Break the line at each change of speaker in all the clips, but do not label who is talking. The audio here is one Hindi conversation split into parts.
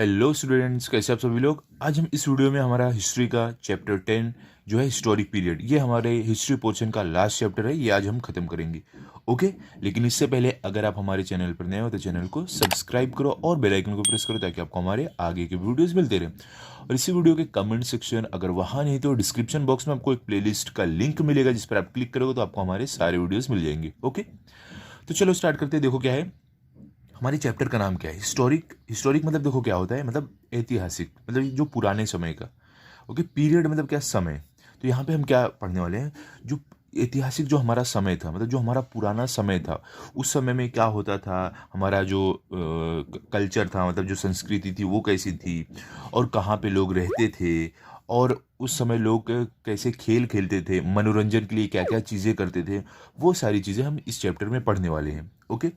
हेलो स्टूडेंट्स, कैसे आप सभी लोग। आज हम इस वीडियो में हमारा हिस्ट्री का चैप्टर 10 जो है हिस्टोरिक पीरियड, ये हमारे हिस्ट्री पोर्शन का लास्ट चैप्टर है। ये आज हम खत्म करेंगे। ओके, लेकिन इससे पहले अगर आप हमारे चैनल पर नए हो तो चैनल को सब्सक्राइब करो और बेल आइकन को प्रेस करो ताकि आपको हमारे आगे के वीडियोस मिलते रहें। और इसी वीडियो के कमेंट सेक्शन, अगर वहाँ नहीं तो डिस्क्रिप्शन बॉक्स में आपको एक प्लेलिस्ट का लिंक मिलेगा जिस पर आप क्लिक करोगे तो आपको हमारे सारे वीडियोज़ मिल जाएंगे। ओके, तो चलो स्टार्ट करते हैं। देखो क्या है, हमारे चैप्टर का नाम क्या है, हिस्टोरिक। हिस्टोरिक मतलब देखो क्या होता है, मतलब ऐतिहासिक, मतलब जो पुराने समय का। ओके, पीरियड मतलब क्या, समय। तो यहाँ पे हम क्या पढ़ने वाले हैं, जो ऐतिहासिक जो हमारा समय था, मतलब जो हमारा पुराना समय था, उस समय में क्या होता था, हमारा जो कल्चर था, मतलब जो संस्कृति थी वो कैसी थी, और कहाँ पे लोग रहते थे, और उस समय लोग कैसे खेल खेलते थे, मनोरंजन के लिए क्या क्या चीज़ें करते थे, वो सारी चीज़ें हम इस चैप्टर में पढ़ने वाले हैं। ओके,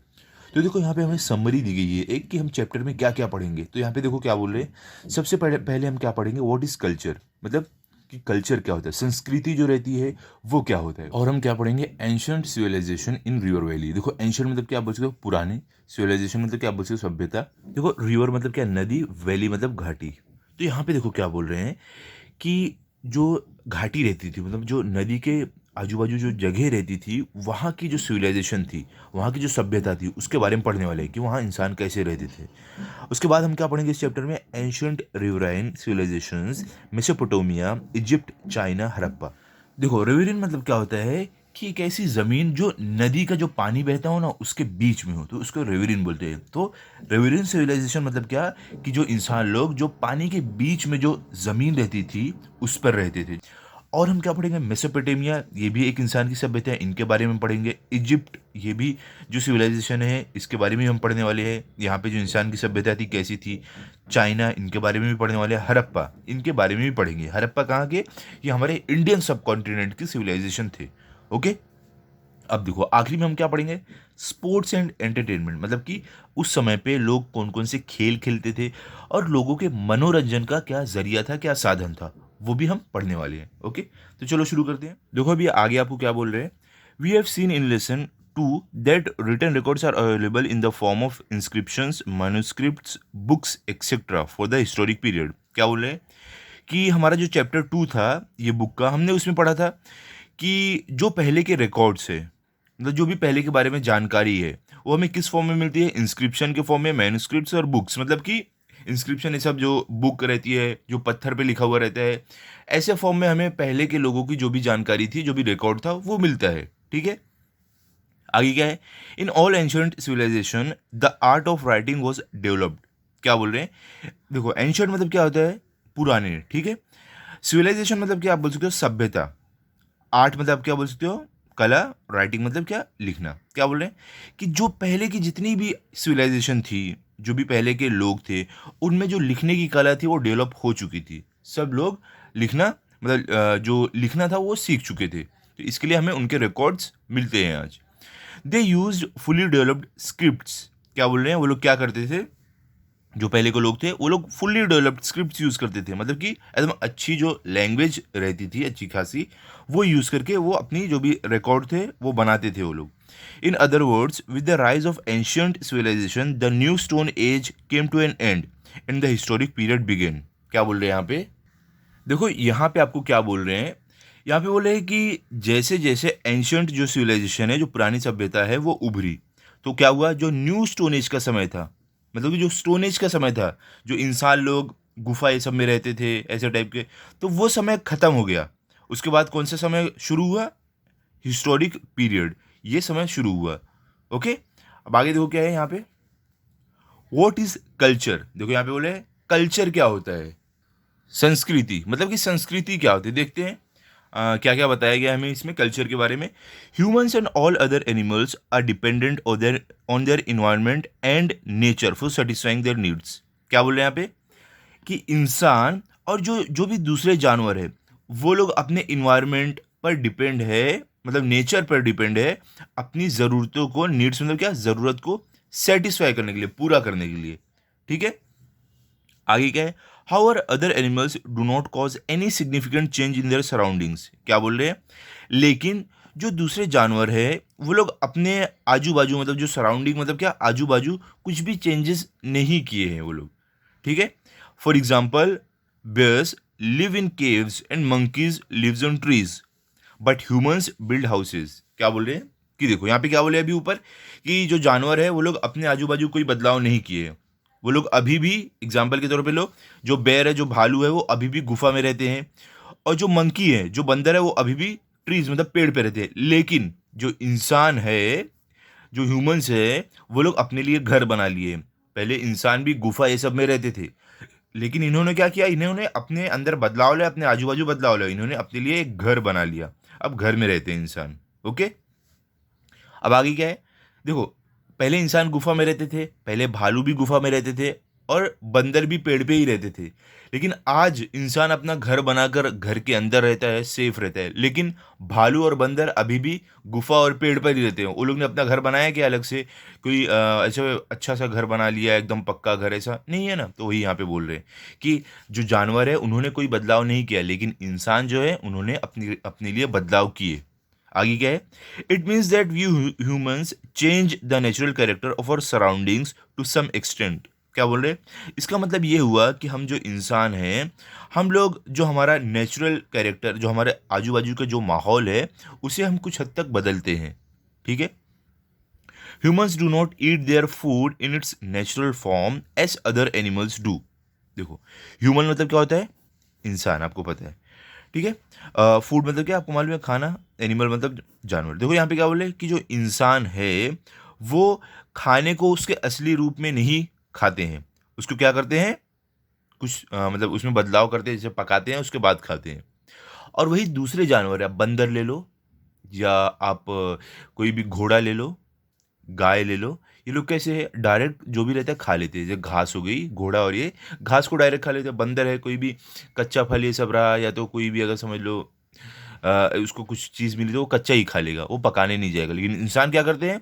तो देखो यहाँ पे हमें समरी दी गई है एक, कि हम चैप्टर में क्या क्या पढ़ेंगे। तो यहाँ पे देखो क्या बोल रहे हैं, सबसे पहले हम क्या पढ़ेंगे, व्हाट इज कल्चर, मतलब कि कल्चर क्या होता है, संस्कृति जो रहती है वो क्या होता है। और हम क्या पढ़ेंगे, ancient civilisation in river valley. देखो एंशियंट मतलब क्या बोल सकते हो, पुराने। सिविलाइजेशन मतलब क्या बोल सकते हो, सभ्यता। देखो रिवर मतलब क्या, नदी। वैली मतलब घाटी। तो यहाँ पे देखो क्या बोल रहे हैं कि जो घाटी रहती थी, मतलब जो नदी के आजू बाजू जो जगह रहती थी, वहाँ की जो सिविलाइजेशन थी, वहाँ की जो सभ्यता थी, उसके बारे में पढ़ने वाले हैं कि वहाँ इंसान कैसे रहते थे। उसके बाद हम क्या पढ़ेंगे इस चैप्टर में, ancient riverine civilisations, Mesopotamia, Egypt, China, Harappa. देखो रिवराइन मतलब क्या होता है कि एक ऐसी ज़मीन जो नदी का जो पानी बहता हो ना उसके बीच में हो, तो उसको रिवराइन बोलते हैं। तो रिवराइन सिविलाइजेशन मतलब क्या, कि जो इंसान लोग जो पानी के बीच में जो ज़मीन रहती थी उस पर रहते थे। और हम क्या पढ़ेंगे, मेसोपोटामिया, ये भी एक इंसान की सभ्यता है, इनके बारे में पढ़ेंगे। इजिप्ट, ये भी जो सिविलाइजेशन है इसके बारे में हम पढ़ने वाले हैं, यहाँ पे जो इंसान की सभ्यता थी कैसी थी। चाइना, इनके बारे में भी पढ़ने वाले हैं। हड़प्पा, इनके बारे में भी पढ़ेंगे। हड़प्पा कहाँ के, ये हमारे इंडियन सब कॉन्टिनेंट की सिविलाइजेशन थे। ओके, अब देखो आखिरी में हम क्या पढ़ेंगे, स्पोर्ट्स एंड एंटरटेनमेंट, मतलब कि उस समय पे लोग कौन कौन से खेल खेलते थे और लोगों के मनोरंजन का क्या जरिया था, क्या साधन था, वो भी हम पढ़ने वाले हैं। ओके, तो चलो शुरू करते हैं। देखो अभी आगे आपको क्या बोल रहे हैं, we have seen in lesson 2 that written records are available in the form of inscriptions, manuscripts, books etcetera for the historic period. क्या बोल रहे हैं कि हमारा जो चैप्टर 2 था ये बुक का, हमने उसमें पढ़ा था कि जो पहले के रिकॉर्ड्स है, मतलब जो भी पहले के बारे में जानकारी है, वो हमें किस फॉर्म में मिलती है, इंस्क्रिप्शन के फॉर्म में, मैन्युस्क्रिप्ट्स और बुक्स। मतलब कि इंस्क्रिप्शन ये सब जो बुक रहती है, जो पत्थर पे लिखा हुआ रहता है, ऐसे फॉर्म में हमें पहले के लोगों की जो भी जानकारी थी, जो भी रिकॉर्ड था, वो मिलता है। ठीक है, आगे क्या है, in all ancient civilisation the art of writing was developed. क्या बोल रहे हैं, देखो एंशियंट मतलब क्या होता है, पुराने। ठीक है, सिविलाइजेशन मतलब क्या, आप बोल सकते हो सभ्यता। आर्ट मतलब आप क्या बोल सकते हो, कला। राइटिंग मतलब क्या, लिखना। क्या बोल रहे हैं कि जो पहले की जितनी भी सिविलाइजेशन थी, जो भी पहले के लोग थे, उनमें जो लिखने की कला थी वो डेवलप हो चुकी थी। सब लोग लिखना, मतलब जो लिखना था वो सीख चुके थे। तो इसके लिए हमें उनके रिकॉर्ड्स मिलते हैं आज। दे यूज फुली डेवलप्ड स्क्रिप्ट्स। क्या बोल रहे हैं, वो लोग क्या करते थे, जो पहले के लोग थे वो लोग फुल्ली डेवलप्ड स्क्रिप्ट यूज़ करते थे, मतलब कि एकदम अच्छी जो लैंग्वेज रहती थी अच्छी खासी, वो यूज़ करके वो अपनी जो भी रिकॉर्ड थे वो बनाते थे वो लोग। In other words, with the rise of ancient civilisation the new stone age came to an end and the historic period began. क्या बोल रहे हैं यहाँ पे, देखो यहाँ पे आपको क्या बोल रहे हैं, यहाँ पे बोल रहे हैं कि जैसे जैसे एंशियंट जो सिविलाइजेशन है, जो पुरानी सभ्यता है, वो उभरी, तो क्या हुआ, जो न्यू स्टोन एज का समय था, मतलब कि जो स्टोन एज का समय था, जो इंसान लोग गुफा ये सब में रहते थे ऐसे टाइप के, तो वो समय खत्म हो गया। उसके बाद कौन सा समय शुरू हुआ, हिस्टोरिक पीरियड, ये समय शुरू हुआ। ओके, अब आगे देखो क्या है यहाँ पे, व्हाट इज कल्चर। देखो यहाँ पे बोले कल्चर क्या होता है, संस्कृति, मतलब कि संस्कृति क्या होती है, देखते हैं क्या क्या बताया गया हमें इसमें कल्चर के बारे में। Humans and all other animals are dependent on their environment and nature for satisfying their needs. क्या बोल रहे हैं यहाँ पे, कि इंसान और जो जो भी दूसरे जानवर है, वो लोग अपने इन्वायरमेंट पर डिपेंड है, मतलब नेचर पर डिपेंड है, अपनी ज़रूरतों को, नीड्स मतलब क्या, ज़रूरत को सेटिस्फाई करने के लिए, पूरा करने के लिए। ठीक है, आगे क्या है, how are other animals do not cause any significant change in their surroundings. क्या बोल रहे हैं, लेकिन जो दूसरे जानवर है वो लोग अपने आजू बाजू, मतलब जो सराउंडिंग मतलब क्या, आजू बाजू कुछ भी चेंजेस नहीं किए हैं वो लोग। ठीक है, for example bears live in caves and monkeys lives on trees but humans build houses। क्या बोल रहे हैं कि देखो यहाँ पे क्या बोले अभी ऊपर कि जो जानवर है वो लोग अपने आजू बाजू कोई बदलाव नहीं किए। वो लोग अभी भी एग्जाम्पल के तौर पे लो, जो बेर है, जो भालू है, वो अभी भी गुफा में रहते हैं। और जो मंकी है, जो बंदर है, वो अभी भी ट्रीज मतलब पेड़ पे रहते हैं। लेकिन जो इंसान है, जो ह्यूमंस है, वो लोग अपने लिए घर बना लिए। पहले इंसान भी गुफा ये सब में रहते थे, लेकिन इन्होंने क्या किया, इन्होंने अपने अंदर बदलाव लिया, अपने आजू बाजू बदलाव लिया, इन्होंने अपने लिए एक घर बना लिया। अब घर में रहते हैं इंसान। ओके, अब आगे क्या है, देखो पहले इंसान गुफा में रहते थे, पहले भालू भी गुफा में रहते थे, और बंदर भी पेड़ पे ही रहते थे। लेकिन आज इंसान अपना घर बनाकर घर के अंदर रहता है, सेफ रहता है। लेकिन भालू और बंदर अभी भी गुफा और पेड़ पर ही रहते हैं। वो लोग ने अपना घर बनाया क्या अलग से, कोई ऐसा अच्छा सा घर बना लिया, एकदम पक्का घर, ऐसा नहीं है ना। तो वही यहाँ पे बोल रहे हैं कि जो जानवर है उन्होंने कोई बदलाव नहीं किया, लेकिन इंसान जो है उन्होंने अपने लिए बदलाव किए। आगे क्या है, it means that we humans change the natural character of our surroundings to some extent. क्या बोल रहे हैं, इसका मतलब ये हुआ कि हम जो इंसान हैं, हम लोग जो हमारा नेचुरल कैरेक्टर, जो हमारे आजू बाजू का जो माहौल है, उसे हम कुछ हद तक बदलते हैं। ठीक है, humans do not eat their food in its natural form as other animals do. देखो ह्यूमन मतलब क्या होता है, इंसान, आपको पता है। ठीक है, फूड मतलब क्या आपको मालूम है, खाना। एनिमल मतलब जानवर। देखो यहाँ पे क्या बोले कि जो इंसान है वो खाने को उसके असली रूप में नहीं खाते हैं, उसको क्या करते हैं, कुछ मतलब उसमें बदलाव करते हैं, जैसे पकाते हैं उसके बाद खाते हैं। और वही दूसरे जानवर है, आप बंदर ले लो, या आप कोई भी घोड़ा ले लो, गाय ले लो, ये लोग कैसे है, डायरेक्ट जो भी रहता है खा लेते हैं। जैसे घास हो गई, घोड़ा और ये घास को डायरेक्ट खा लेते हैं। बंदर है, कोई भी कच्चा फल ये सब रहा, या तो कोई भी अगर समझ लो उसको कुछ चीज़ मिली तो वो कच्चा ही खा लेगा, वो पकाने नहीं जाएगा। लेकिन इंसान क्या करते हैं,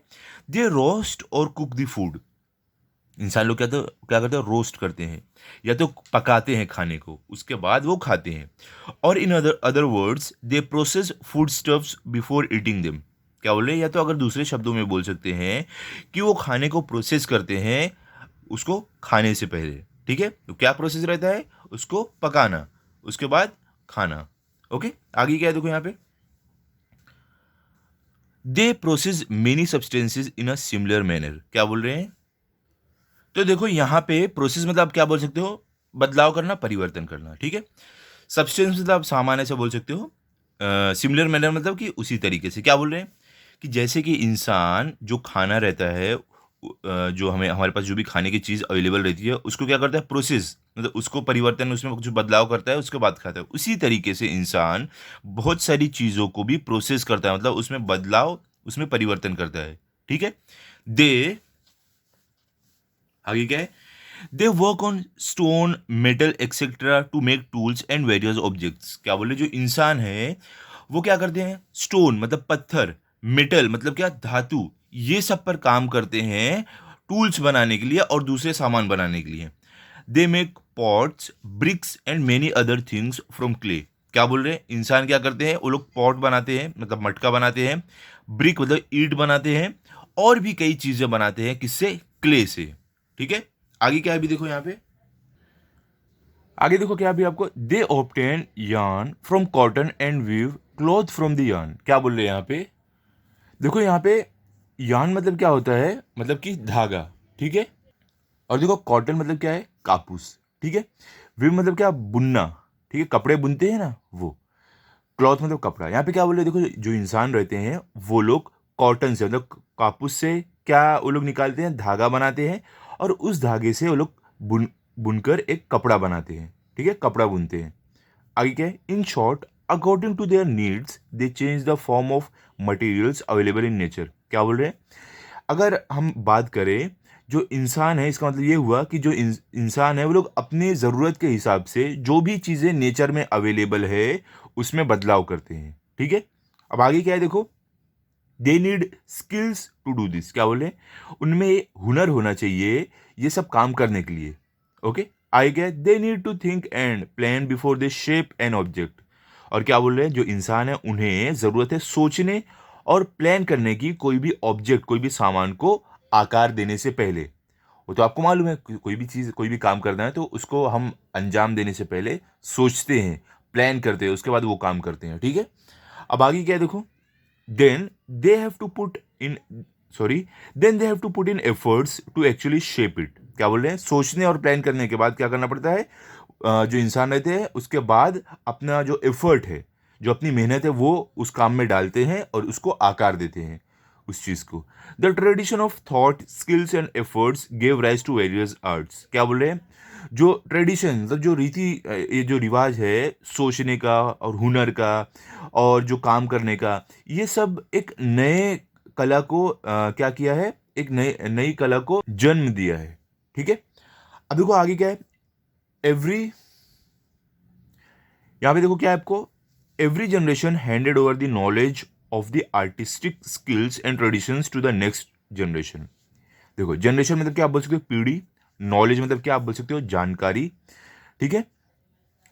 दे रोस्ट और कुक द फूड। इंसान लोग क्या करते हैं, रोस्ट करते हैं या तो पकाते हैं खाने को, उसके बाद वो खाते हैं। और इन अदर वर्ड्स दे process food stuffs before eating them. क्या बोल रहे हैं, या तो अगर दूसरे शब्दों में बोल सकते हैं कि वो खाने को प्रोसेस करते हैं उसको खाने से पहले। ठीक है, तो क्या प्रोसेस रहता है, उसको पकाना, उसके बाद खाना। ओके, आगे क्या है, देखो यहाँ पे they process many substances in a similar manner. क्या बोल रहे हैं, तो देखो यहाँ पे प्रोसेस मतलब आप क्या बोल सकते हो, बदलाव करना, परिवर्तन करना। ठीक है, सब्सटेंस मतलब आप सामान्य से बोल सकते हो, सिमिलर मैनर मतलब कि उसी तरीके से। क्या बोल रहे हैं कि जैसे कि इंसान जो खाना रहता है, जो हमारे पास जो भी खाने की चीज़ अवेलेबल रहती है, उसको क्या करता है, प्रोसेस मतलब उसको परिवर्तन, उसमें कुछ बदलाव करता है, उसके बाद खाता है। उसी तरीके से इंसान बहुत सारी चीज़ों को भी प्रोसेस करता है, मतलब उसमें बदलाव, उसमें परिवर्तन करता है। ठीक है, दे आगे क्या है, they work on stone, metal etcetera to make tools and various objects. क्या बोले, जो इंसान है वो क्या करते हैं, स्टोन मतलब पत्थर, मेटल मतलब क्या, धातु, ये सब पर काम करते हैं टूल्स बनाने के लिए और दूसरे सामान बनाने के लिए। They make pots, bricks and many other things from clay. क्या बोल रहे हैं, इंसान क्या करते हैं, वो लोग पॉट बनाते हैं मतलब मटका बनाते हैं, ब्रिक मतलब ईंट बनाते हैं, और भी कई चीजें बनाते हैं, किससे, क्ले से। ठीक है, आगे क्या है अभी देखो यहाँ पे, आगे देखो क्या अभी आपको, they obtain yarn from cotton and weave cloth from the yarn. क्या बोल रहे हैं यहाँ पे, देखो यहाँ पे यार्न मतलब क्या होता है, मतलब कि धागा। ठीक है, और देखो कॉटन मतलब क्या है, कापूस। ठीक है, वीव मतलब क्या, बुनना। ठीक है, कपड़े बुनते हैं ना वो। क्लॉथ मतलब कपड़ा। यहाँ पे क्या बोल रहे हैं, देखो जो इंसान रहते हैं वो लोग कॉटन से मतलब कापूस से क्या वो लोग निकालते हैं, धागा बनाते हैं, और उस धागे से वो लोग बुनकर एक कपड़ा बनाते हैं। ठीक है, कपड़ा बुनते हैं। आगे क्या है, in short according to their needs they change the form of materials available in nature. क्या बोल रहे हैं, अगर हम बात करें जो इंसान है, इसका मतलब ये हुआ कि जो इंसान है वो लोग अपनी ज़रूरत के हिसाब से जो भी चीज़ें नेचर में अवेलेबल है उसमें बदलाव करते हैं। ठीक है, अब आगे क्या है देखो, they need skills to do this. क्या बोले, उनमें हुनर होना चाहिए ये सब काम करने के लिए। ओके, आगे क्या है, they need to think and plan before they shape an object. और क्या बोल रहे हैं, जो इंसान है उन्हें ज़रूरत है सोचने और प्लान करने की, कोई भी ऑब्जेक्ट, कोई भी सामान को आकार देने से पहले। वो तो आपको मालूम है, कोई भी चीज़, कोई भी काम करना है तो उसको हम अंजाम देने से पहले सोचते हैं, प्लान करते हैं, उसके बाद वो काम करते हैं, ठीक है। अब आगे क्या है देखो, then they have to put in sorry then they have to put in efforts to actually shape it. क्या बोल रहे हैं, सोचने और प्लान करने के बाद क्या करना पड़ता है, जो इंसान रहते हैं उसके बाद अपना जो एफर्ट है, जो अपनी मेहनत है, वो उस काम में डालते हैं और उसको आकार देते हैं उस चीज़ को। The tradition of thought skills and efforts gave rise to various arts. क्या बोल रहे हैं, जो ट्रेडिशन मतलब जो रीति, ये जो रिवाज है सोचने का और हुनर का और जो काम करने का, ये सब एक नए कला को क्या किया है, एक नई नई कला को जन्म दिया है, ठीक है। अब देखो आगे क्या है, एवरी यहाँ पे देखो क्या है आपको, every generation handed over the knowledge of the artistic skills and traditions to the next generation. देखो जनरेशन मतलब क्या आप बोल सकते हो, पीढ़ी। नॉलेज मतलब क्या आप बोल सकते हो, जानकारी, ठीक है।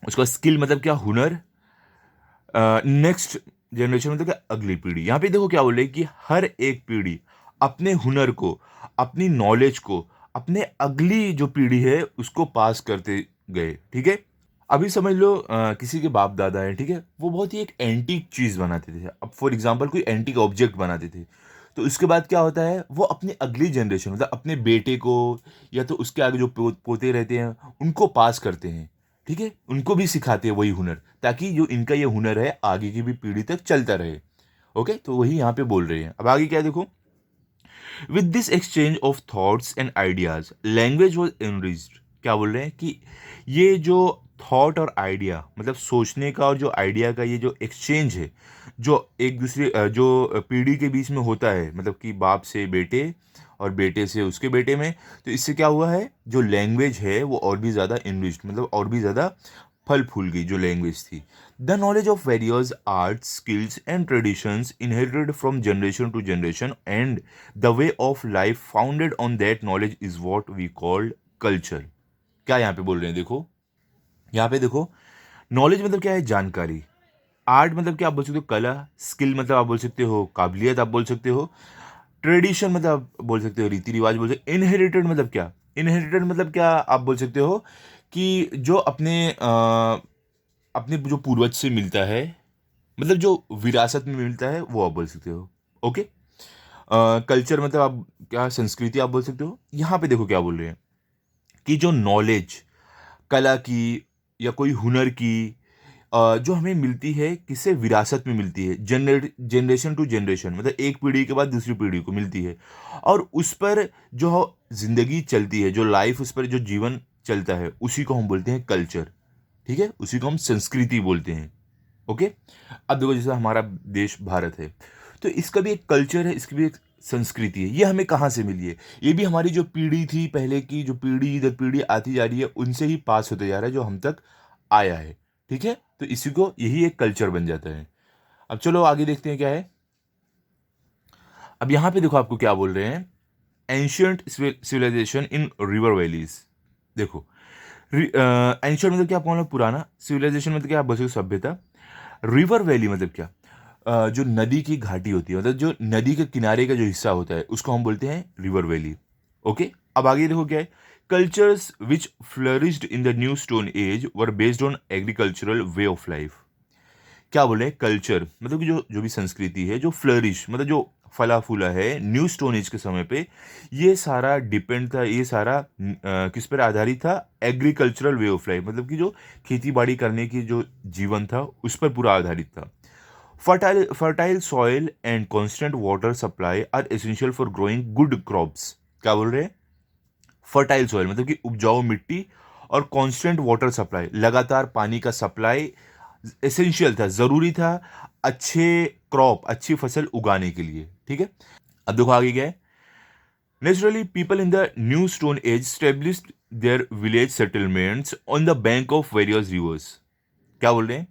उसका स्किल मतलब क्या, हुनर। नेक्स्ट जनरेशन मतलब क्या, अगली पीढ़ी। यहाँ पे देखो क्या बोल रहे हैं कि हर एक पीढ़ी अपने हुनर को, अपनी नॉलेज को अपने अगली जो पीढ़ी है उसको पास करते गए, ठीक है। अभी समझ लो किसी के बाप दादा है, ठीक है, वो बहुत ही एक एंटीक चीज़ बनाते थे। अब फॉर एग्जांपल कोई एंटीक ऑब्जेक्ट बनाते थे, तो उसके बाद क्या होता है, वो अपनी अगली जनरेशन मतलब अपने बेटे को या तो उसके आगे जो पोते रहते हैं उनको पास करते हैं, ठीक है, उनको भी सिखाते हैं वही हुनर, ताकि जो इनका ये हुनर है आगे की भी पीढ़ी तक चलता रहे। ओके, तो वही यहाँ पे बोल रहे हैं। अब आगे क्या है देखो, with this exchange of thoughts and ideas language was enriched. क्या बोल रहे हैं कि ये जो थॉट और आइडिया मतलब सोचने का और जो आइडिया का ये जो एक्सचेंज है, जो एक दूसरे जो पीढ़ी के बीच में होता है, मतलब कि बाप से बेटे और बेटे से उसके बेटे में, तो इससे क्या हुआ है, जो लैंग्वेज है वो और भी ज़्यादा इनरिच्ड मतलब और भी ज़्यादा फल फूल गई जो लैंग्वेज थी। The knowledge of various arts skills and traditions inherited from generation to generation and the way of life founded on that knowledge is what we called culture. क्या यहाँ पे बोल रहे हैं देखो, यहाँ पे देखो, नॉलेज मतलब क्या है, जानकारी। आर्ट मतलब क्या आप बोल सकते हो, कला। स्किल मतलब आप बोल सकते हो काबिलियत, आप बोल सकते हो। ट्रेडिशन मतलब आप बोल सकते हो रीति रिवाज बोल सकते हो। इनहेरिटेड मतलब क्या, इनहेरिटेड मतलब क्या आप बोल सकते हो कि जो अपने जो पूर्वज से मिलता है, मतलब जो विरासत में मिलता है वो आप बोल सकते हो। ओके, कल्चर मतलब आप क्या, संस्कृति आप बोल सकते हो। यहाँ पे देखो क्या बोल रहे हैं कि जो नॉलेज कला की या कोई हुनर की जो हमें मिलती है, किससे, विरासत में मिलती है, जनरेशन टू जनरेशन मतलब एक पीढ़ी के बाद दूसरी पीढ़ी को मिलती है, और उस पर जो जिंदगी चलती है, जो लाइफ उस पर जो जीवन चलता है, उसी को हम बोलते हैं कल्चर, ठीक है, उसी को हम संस्कृति बोलते हैं। ओके, अब देखो जैसे हमारा देश भारत है, तो इसका भी एक कल्चर है, इसकी भी एक संस्कृति है। ये हमें कहाँ से मिली है, ये भी हमारी जो पीढ़ी थी पहले की, जो पीढ़ी दर पीढ़ी आती जा रही है, उनसे ही पास होते जा रहा है, जो हम तक आया है, ठीक है। तो इसी को, यही एक कल्चर बन जाता है। अब चलो आगे देखते हैं क्या है। अब यहाँ पे देखो आपको क्या बोल रहे हैं, ancient civilisation in river valleys. देखो एंशियंट मतलब क्या, आपको मतलब पुराना, सिविलाइजेशन मतलब क्या, आप बोल सकते हो सभ्यता। रिवर वैली मतलब क्या, जो नदी की घाटी होती है, मतलब जो नदी के किनारे का जो हिस्सा होता है उसको हम बोलते हैं रिवर वैली। ओके, अब आगे देखो क्या है, cultures which flourished in the new stone as were based on agricultural way of life. क्या बोले, कल्चर मतलब कि जो जो भी संस्कृति है, जो फ्लरिश मतलब जो फला फूला है न्यू स्टोन एज के समय पे, ये सारा डिपेंड था, ये सारा किस पर आधारित था, एग्रीकल्चरल वे ऑफ लाइफ मतलब कि जो खेती बाड़ी करने की जो जीवन था उस पर पूरा आधारित था। Fertile soil and constant water supply are essential for growing good crops. क्या बोल रहे हैं, फर्टाइल सॉइल मतलब कि उपजाऊ मिट्टी, और कांस्टेंट वाटर सप्लाई लगातार पानी का सप्लाई एसेंशियल था, जरूरी था अच्छे क्रॉप, अच्छी फसल उगाने के लिए, ठीक है। अब देखो आगे क्या है, naturally people in the new stone as established their village settlements on the bank of various reverse. क्या बोल रहे हैं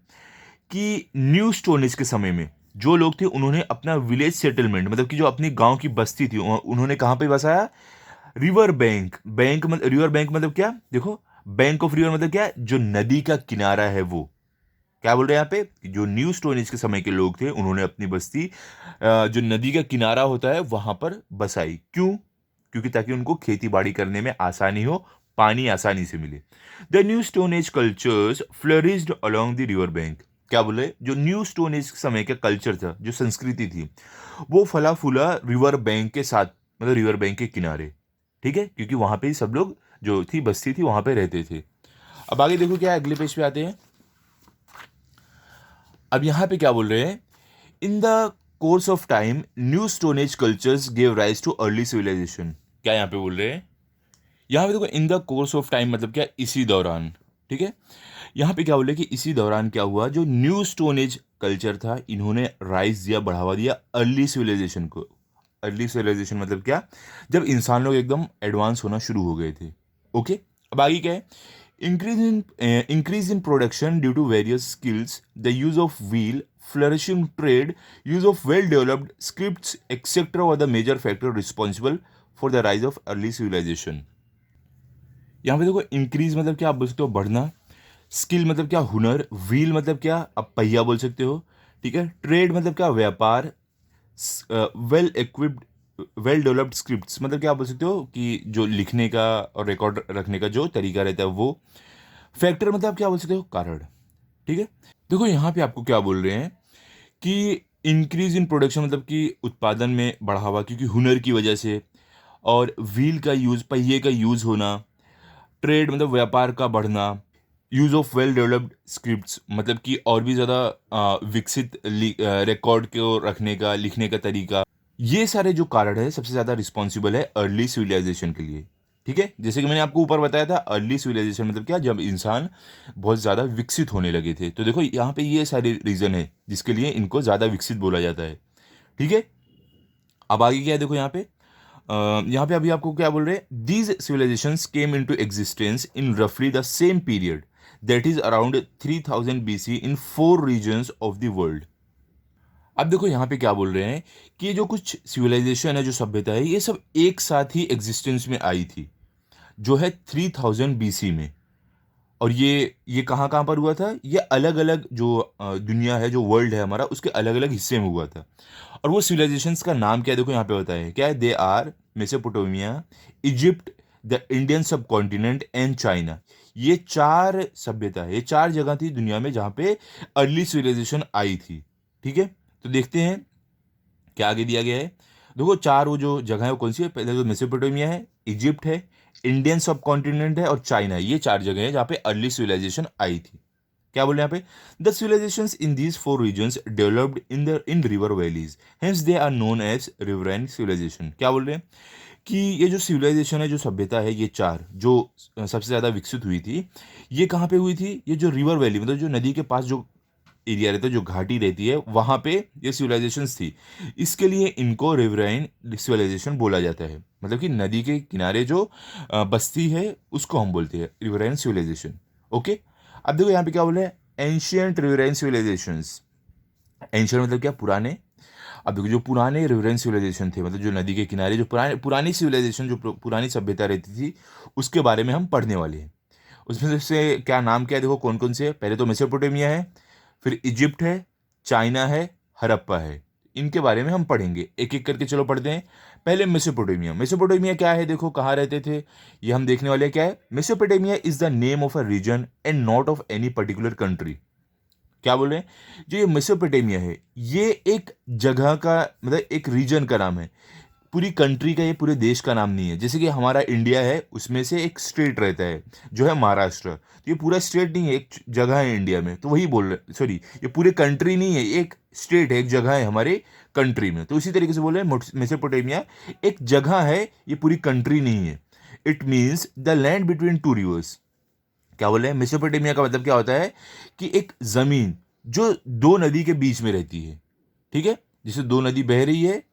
कि न्यू स्टोन एज के समय में जो लोग थे उन्होंने अपना विलेज सेटलमेंट मतलब कि जो अपनी गांव की बस्ती थी उन्होंने कहां पे बसाया, रिवर बैंक। बैंक मतलब, रिवर बैंक मतलब क्या, देखो बैंक ऑफ रिवर मतलब क्या, जो नदी का किनारा है वो। क्या बोल रहे हैं यहाँ पे कि जो न्यू स्टोन एज के समय के लोग थे उन्होंने अपनी बस्ती जो नदी का किनारा होता है वहां पर बसाई। क्यों, क्योंकि ताकि उनको खेती बाड़ी करने में आसानी हो, पानी आसानी से मिले। The new stone age cultures flourished along the river bank. क्या बोले, जो न्यू स्टोन एज समय का कल्चर था, जो संस्कृति थी, वो फला फूला रिवर बैंक के साथ, मतलब रिवर बैंक के किनारे। ठीक है, क्योंकि वहां पे ही सब लोग जो थी बस्ती थी वहां पे रहते थे। अब आगे देखो क्या है, अगले पेज पे आते हैं। अब यहां पे क्या बोल रहे हैं, in the course of time new stone age cultures gave rise to early civilisation. क्या यहाँ पे बोल रहे हैं, यहाँ पे देखो in the course of time मतलब क्या, इसी दौरान। ठीक है, यहाँ पे क्या बोले कि इसी दौरान क्या हुआ, जो न्यू स्टोन एज कल्चर था, इन्होंने राइज दिया, बढ़ावा दिया अर्ली सिविलाइजेशन को। अर्ली सिविलाइजेशन मतलब क्या, जब इंसान लोग एकदम एडवांस होना शुरू हो गए थे। ओके, अब आगे क्या है, increase in production due to various skills, the use of wheel, flourishing trade, use of well-developed scripts, etc. were the major factor responsible for the rise of early civilization. यहाँ पे देखो इंक्रीज मतलब क्या, आप बोल सकते हो बढ़ना, स्किल मतलब क्या, हुनर, व्हील मतलब क्या, आप पहिया बोल सकते हो। ठीक है, ट्रेड मतलब क्या, व्यापार, well equipped well developed scripts मतलब क्या, आप बोल सकते हो कि जो लिखने का और रिकॉर्ड रखने का जो तरीका रहता है वो। फैक्टर मतलब आप क्या बोल सकते हो, कारण। ठीक है, देखो यहाँ पे आपको क्या बोल रहे हैं कि इंक्रीज इन प्रोडक्शन मतलब कि उत्पादन में बढ़ावा, क्योंकि हुनर की वजह से, और व्हील का यूज़, पहिए का यूज़ होना, ट्रेड मतलब व्यापार का बढ़ना, use of well developed scripts मतलब कि और भी ज़्यादा विकसित रिकॉर्ड को रखने का, लिखने का तरीका। ये सारे जो कारण है सबसे ज़्यादा रिस्पॉन्सिबल है अर्ली सिविलाइजेशन के लिए। ठीक है, जैसे कि मैंने आपको ऊपर बताया था, अर्ली सिविलाइजेशन मतलब क्या, जब इंसान बहुत ज़्यादा विकसित होने लगे थे। तो देखो यहाँ पे ये सारे रीज़न है जिसके लिए इनको ज़्यादा विकसित बोला जाता है। ठीक है, अब आगे क्या है, देखो यहाँ पे अभी आपको क्या बोल रहे हैं, these civilisations came into existence in रफली the same period, that is around 3000 BC in 4 regions of the world. अब देखो यहाँ पे क्या बोल रहे हैं कि ये जो कुछ सिविलाइजेशन है, जो सभ्यता है, ये सब एक साथ ही एग्जिस्टेंस में आई थी, जो है 3000 BC में। और ये कहाँ कहाँ पर हुआ था, ये अलग अलग जो दुनिया है, जो वर्ल्ड है हमारा, उसके अलग अलग हिस्से में हुआ था। और वो सिविलाइजेशंस का नाम क्या है, देखो यहाँ पे बताया है, क्या है, they are Mesopotamia, Egypt, the Indian subcontinent and China. ये 4 सभ्यता है, ये 4 जगह थी दुनिया में जहाँ पे अर्ली सिविलाइजेशन आई थी। ठीक है, तो देखते हैं क्या आगे दिया गया है। देखो 4 वो जो जगह है वो कौन सी है, पहले तो मेसोपोटामिया है, इजिप्ट है, इंडियन सब कॉन्टिनेंट है और चाइना है। ये 4 जगह है जहाँ पे अर्ली सिविलाइजेशन आई थी। क्या बोले यहाँ पे, the civilisations in these 4 regions developed in river valleys, hence they are known as riverine civilisation. क्या बोल रहे हैं कि ये जो सिविलाइजेशन है, जो सभ्यता है, ये 4 जो सबसे ज़्यादा विकसित हुई थी, ये कहाँ पे हुई थी, ये जो रिवर वैली मतलब जो नदी के पास जो एरिया रहता है, जो घाटी रहती है, वहाँ पे ये सिविलाइजेशंस थी। इसके लिए इनको रिवराइन सिविलाइजेशन बोला जाता है, मतलब कि नदी के किनारे जो बस्ती है उसको हम बोलते हैं रिवराइन सिविलाइजेशन। ओके, अब देखो यहाँ पे क्या बोला है, एंशियंट रिवराइन सिविलाइजेशंस। एंशियंट मतलब क्या, पुराने। अब देखो जो पुराने रिवराइन सिविलाइजेशन थे, मतलब जो नदी के किनारे जो पुरानी सिविलाइजेशन, जो पुरानी सभ्यता रहती थी, उसके बारे में हम पढ़ने वाले हैं। उसमें से क्या नाम क्या है, देखो कौन कौन से है। पहले तो मेसोपोटामिया है, फिर इजिप्ट है, चाइना है, हड़प्पा है। इनके बारे में हम पढ़ेंगे एक एक करके, चलो पढ़ते हैं। पहले मेसोपोटामिया। मेसोपोटामिया क्या है, देखो कहाँ रहते थे, ये हम देखने वाले हैं। क्या है, Mesopotamia is the name of a region and not of any particular country. क्या बोल रहे हैं, जो ये मेसोपोटामिया है, ये एक जगह का मतलब एक रीजन का नाम है, पूरी कंट्री का, ये पूरे देश का नाम नहीं है। जैसे कि हमारा इंडिया है, उसमें से एक स्टेट रहता है जो है महाराष्ट्र, तो ये पूरा स्टेट नहीं है, एक जगह है इंडिया में, तो वही बोल रहे, सॉरी, ये पूरे कंट्री नहीं है, एक स्टेट है, एक जगह है हमारे कंट्री में। तो इसी तरीके से बोल रहे हैं मेसोपोटामिया एक जगह है, ये पूरी कंट्री नहीं है। It means the land between 2 reverse. क्या बोल रहे हैं, मेसोपोटामिया का मतलब क्या होता है कि एक जमीन जो 2 नदी के बीच में रहती है। ठीक है, जिसे 2 नदी बह रही है,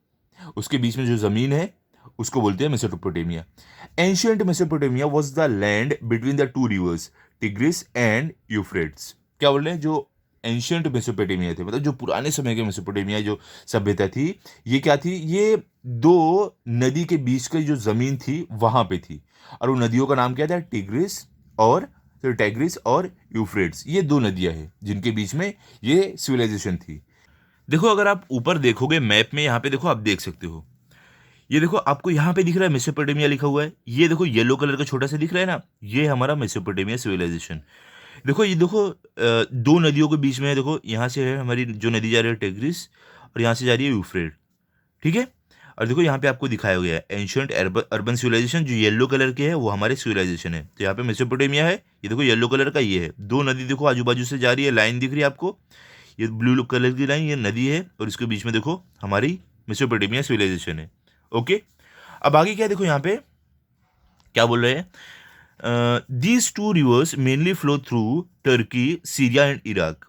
उसके बीच में जो जमीन है उसको बोलते हैं Mesopotamia. Ancient Mesopotamia was the land between the 2 reverse tigris and Euphrates. क्या बोल रहे हैं, जो एंशियंट मेसोपोटामिया थे, मतलब जो पुराने समय के मेसोपोटामिया जो सभ्यता थी, ये क्या थी, ये 2 नदी के बीच की जो जमीन थी वहां पे थी। और वो नदियों का नाम क्या था, टिग्रिस और यूफ्रेट्स। ये 2 नदियां हैं जिनके बीच में ये सिविलाइजेशन थी। देखो अगर आप ऊपर देखोगे मैप में, यहाँ पे देखो आप देख सकते हो, ये देखो आपको यहाँ पे दिख रहा है मेसोपोटामिया लिखा हुआ है, ये देखो येलो कलर का छोटा सा दिख रहा है ना, ये हमारा मेसोपोटामिया सिविलाइजेशन। देखो ये देखो दो नदियों के बीच में है, देखो यहाँ से है हमारी जो नदी जा रही है टिग्रिस, और यहाँ से जा रही है यूफ्रेट, ठीक है। और देखो यहाँ पे आपको दिखाया गया है एंशियंट अर्बन सिविलाइजेशन, जो येलो कलर के है वो हमारे सिविलाइजेशन है। तो यहाँ पे मेसोपोटामिया है, ये देखो येलो कलर का ये है, दो नदी देखो आजू बाजू से जा रही है, लाइन दिख रही है आपको, ये ब्लू कलर की लाइन ये नदी है, और इसके बीच में देखो हमारी मेसोपोटामिया सिविलाइजेशन है। ओके, अब आगे क्या है, देखो यहाँ पे क्या बोल रहे हैं, these two reverse mainly flow through Turkey, Syria and Iraq.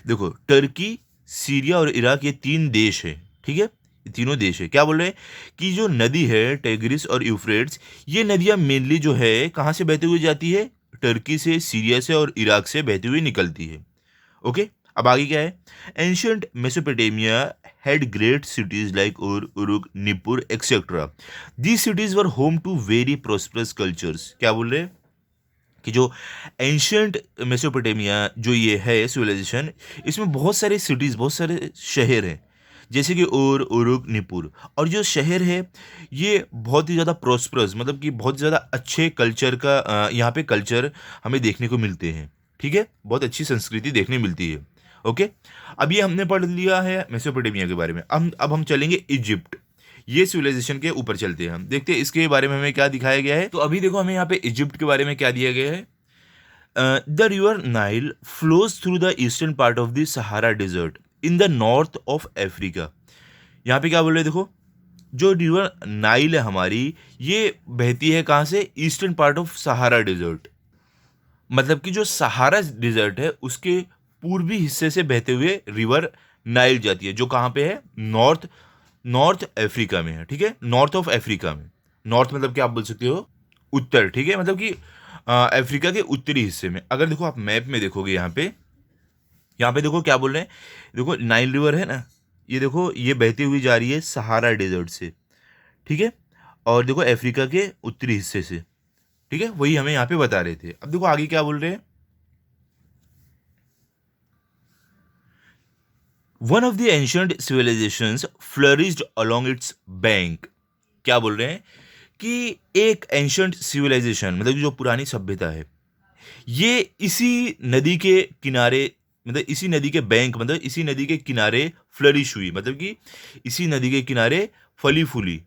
देखो टर्की, सीरिया और इराक ये तीन देश है, ठीक है, ये तीनों देश है। क्या बोल रहे हैं कि जो नदी है टिग्रिस और यूफ्रेट्स, ये नदियां मेनली जो है कहाँ से बहती हुई जाती है, टर्की से, सीरिया से और इराक से बहती हुई निकलती है। ओके, अब आगे क्या है, ancient Mesopotamia had great cities like Uruk, Nippur etcetera. These cities were home to very prosperous cultures. क्या बोल रहे हैं कि जो एंशियंट मेसोपोटामिया जो ये है सिविलाइजेशन, इसमें बहुत सारे सिटीज़, बहुत सारे शहर हैं, जैसे कि उरुक, निपुर। और जो शहर है ये बहुत ही ज़्यादा प्रॉस्परस, मतलब कि बहुत ज़्यादा अच्छे कल्चर का यहाँ पे कल्चर हमें देखने को मिलते हैं, ठीक है, बहुत अच्छी संस्कृति देखने मिलती है। ओके, अब ये हमने पढ़ लिया है मेसोपोटामिया के बारे में। अब हम चलेंगे इजिप्ट, ये सिविलाइजेशन के ऊपर चलते हैं, हम देखते हैं इसके बारे में हमें क्या दिखाया गया है। तो अभी देखो हमें यहाँ पे इजिप्ट के बारे में क्या दिया गया है, the river Nile flows through the eastern part of the Sahara desert in the north of Africa. यहाँ पे क्या बोल रहे हैं, देखो जो रिवर नाइल है हमारी, ये बहती है कहाँ से, eastern part of Sahara desert, मतलब कि जो सहारा डिजर्ट है उसके पूर्वी हिस्से से बहते हुए रिवर नाइल जाती है, जो कहाँ पे है, नॉर्थ नॉर्थ अफ्रीका में है, ठीक है, नॉर्थ ऑफ अफ्रीका में। नॉर्थ मतलब क्या आप बोल सकते हो, उत्तर, ठीक है, मतलब कि अफ्रीका के उत्तरी हिस्से में। अगर देखो आप मैप में देखोगे यहाँ पे देखो क्या बोल रहे हैं, देखो नाइल रिवर है ना, ये देखो ये बहती हुई जा रही है सहारा डेजर्ट से, ठीक है, और देखो अफ्रीका के उत्तरी हिस्से से, ठीक है, वही हमें यहाँ पे बता रहे थे। अब देखो आगे क्या बोल रहे हैं, one of the ancient civilisations flourished along its bank. क्या बोल रहे हैं कि एक एंशियंट सिविलाइजेशन, मतलब कि जो पुरानी सभ्यता है, ये इसी नदी के किनारे, मतलब इसी नदी के बैंक, मतलब इसी नदी के किनारे फ्लरिश हुई, मतलब कि इसी नदी के किनारे फली फूली।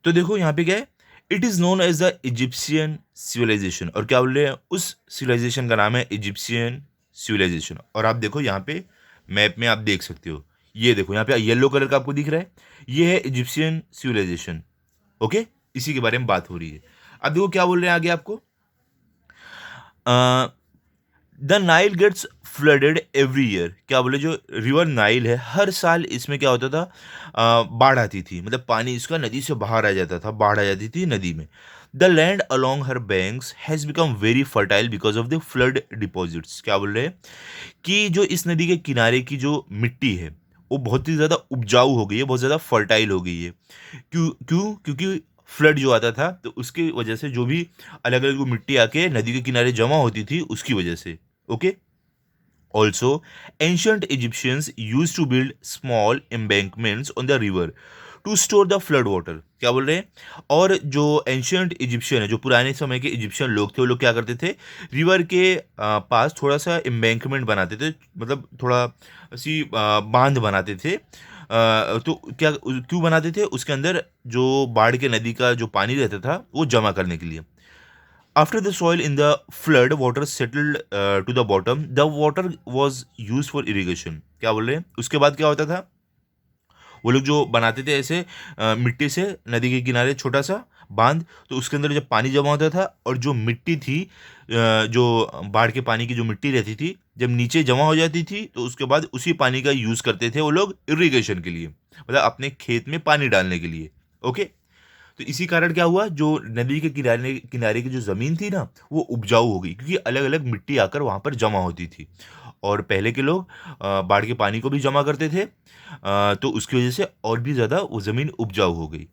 तो देखो यहाँ पे क्या है, it is known as the Egyptian civilisation. और क्या बोल रहे हैं, उस सिविलाइजेशन का नाम है इजिप्शियन सिविलाइजेशन। और आप देखो यहाँ पे मैप में आप देख सकते हो, ये देखो यहाँ पे येलो कलर का आपको दिख रहा है, ये है इजिप्शियन सिविलाइजेशन। ओके, इसी के बारे में बात हो रही है। अब देखो क्या बोल रहे हैं आगे आपको, the Nile gets flooded every year. क्या बोले, जो रिवर नाइल है हर साल इसमें क्या होता था, बाढ़ आती थी, मतलब पानी इसका नदी से बाहर आ जाता था, बाढ़ आ जाती थी नदी में। The land along her banks has become very fertile because of the flood deposits. क्या बोल रहे हैं कि जो इस नदी के किनारे की जो मिट्टी है वो बहुत ही ज़्यादा उपजाऊ हो गई है, बहुत ज़्यादा फर्टाइल हो गई है। क्यों क्यों क्योंकि फ्लड जो आता था तो उसकी वजह से जो भी अलग अलग मिट्टी आके नदी के किनारे जमा होती थी उसकी वजह से। Okay, also ancient Egyptians use to build small embankments on the river to store the flood water. क्या बोल रहे हैं, और जो एंशियंट इजिप्शियन है, जो पुराने समय के इजिप्शियन लोग थे, वो लोग क्या करते थे, रिवर के पास थोड़ा सा एम्बैंकमेंट बनाते थे, मतलब थोड़ा सी बांध बनाते थे। तो क्या क्यों बनाते थे, उसके अंदर जो बाढ़ के नदी का जो पानी रहता था वो जमा करने के लिए। After the soil in the flood water settled to the bottom, the water was used for irrigation. क्या बोल रहे हैं, उसके बाद क्या होता था, वो लोग जो बनाते थे ऐसे मिट्टी से नदी के किनारे छोटा सा बांध, तो उसके अंदर जब पानी जमा होता था और जो मिट्टी थी, जो बाढ़ के पानी की जो मिट्टी रहती थी, जब नीचे जमा हो जाती थी तो उसके बाद उसी पानी का यूज़ करते थे वो लोग इरिगेशन के लिए, मतलब अपने खेत में पानी डालने के लिए। ओके, तो इसी कारण क्या हुआ, जो नदी के किनारे किनारे की जो ज़मीन थी ना वो उपजाऊ हो गई, क्योंकि अलग अलग मिट्टी आकर वहाँ पर जमा होती थी। और पहले के लोग बाढ़ के पानी को भी जमा करते थे, तो उसकी वजह से और भी ज़्यादा वो ज़मीन उपजाऊ हो गई।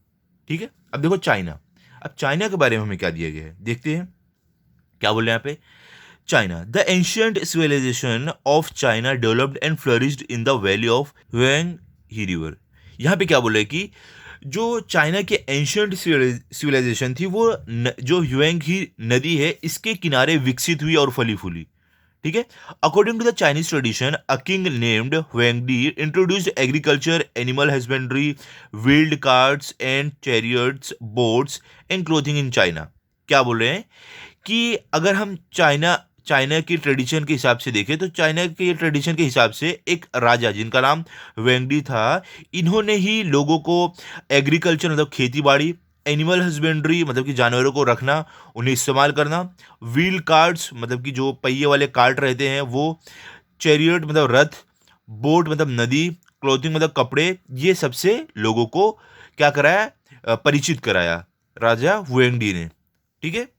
ठीक है, अब देखो चाइना। अब चाइना के बारे में हमें क्या दिया गया है, देखते हैं क्या बोल रहे हैं यहाँ पे। China, the ancient civilisation of China developed and flourished in the valley of Huang He river. यहाँ पे क्या बोल रहे हैं कि जो चाइना के एंशियंट सिविलाइजेशन थी वो जो ह्यूएंग ही नदी है इसके किनारे विकसित हुई और फली फूली। ठीक है। According to the Chinese tradition a king named Huangdi introduced agriculture, animal husbandry, wheeled carts and chariots, boats and clothing in China. क्या बोल रहे हैं कि अगर हम चाइना चाइना की ट्रेडिशन के हिसाब से देखें तो चाइना के ट्रेडिशन के हिसाब से एक राजा जिनका नाम वेंगडी था, इन्होंने ही लोगों को एग्रीकल्चर मतलब खेती बाड़ी, एनिमल हस्बेंड्री मतलब कि जानवरों को रखना, उन्हें इस्तेमाल करना, व्हील कार्ट्स मतलब कि जो पहिए वाले कार्ट रहते हैं वो, चैरियट मतलब रथ, बोट मतलब नदी, क्लोथिंग मतलब कपड़े, ये सबसे लोगों को क्या कराया, परिचित कराया राजा वेंगडी ने। ठीक है।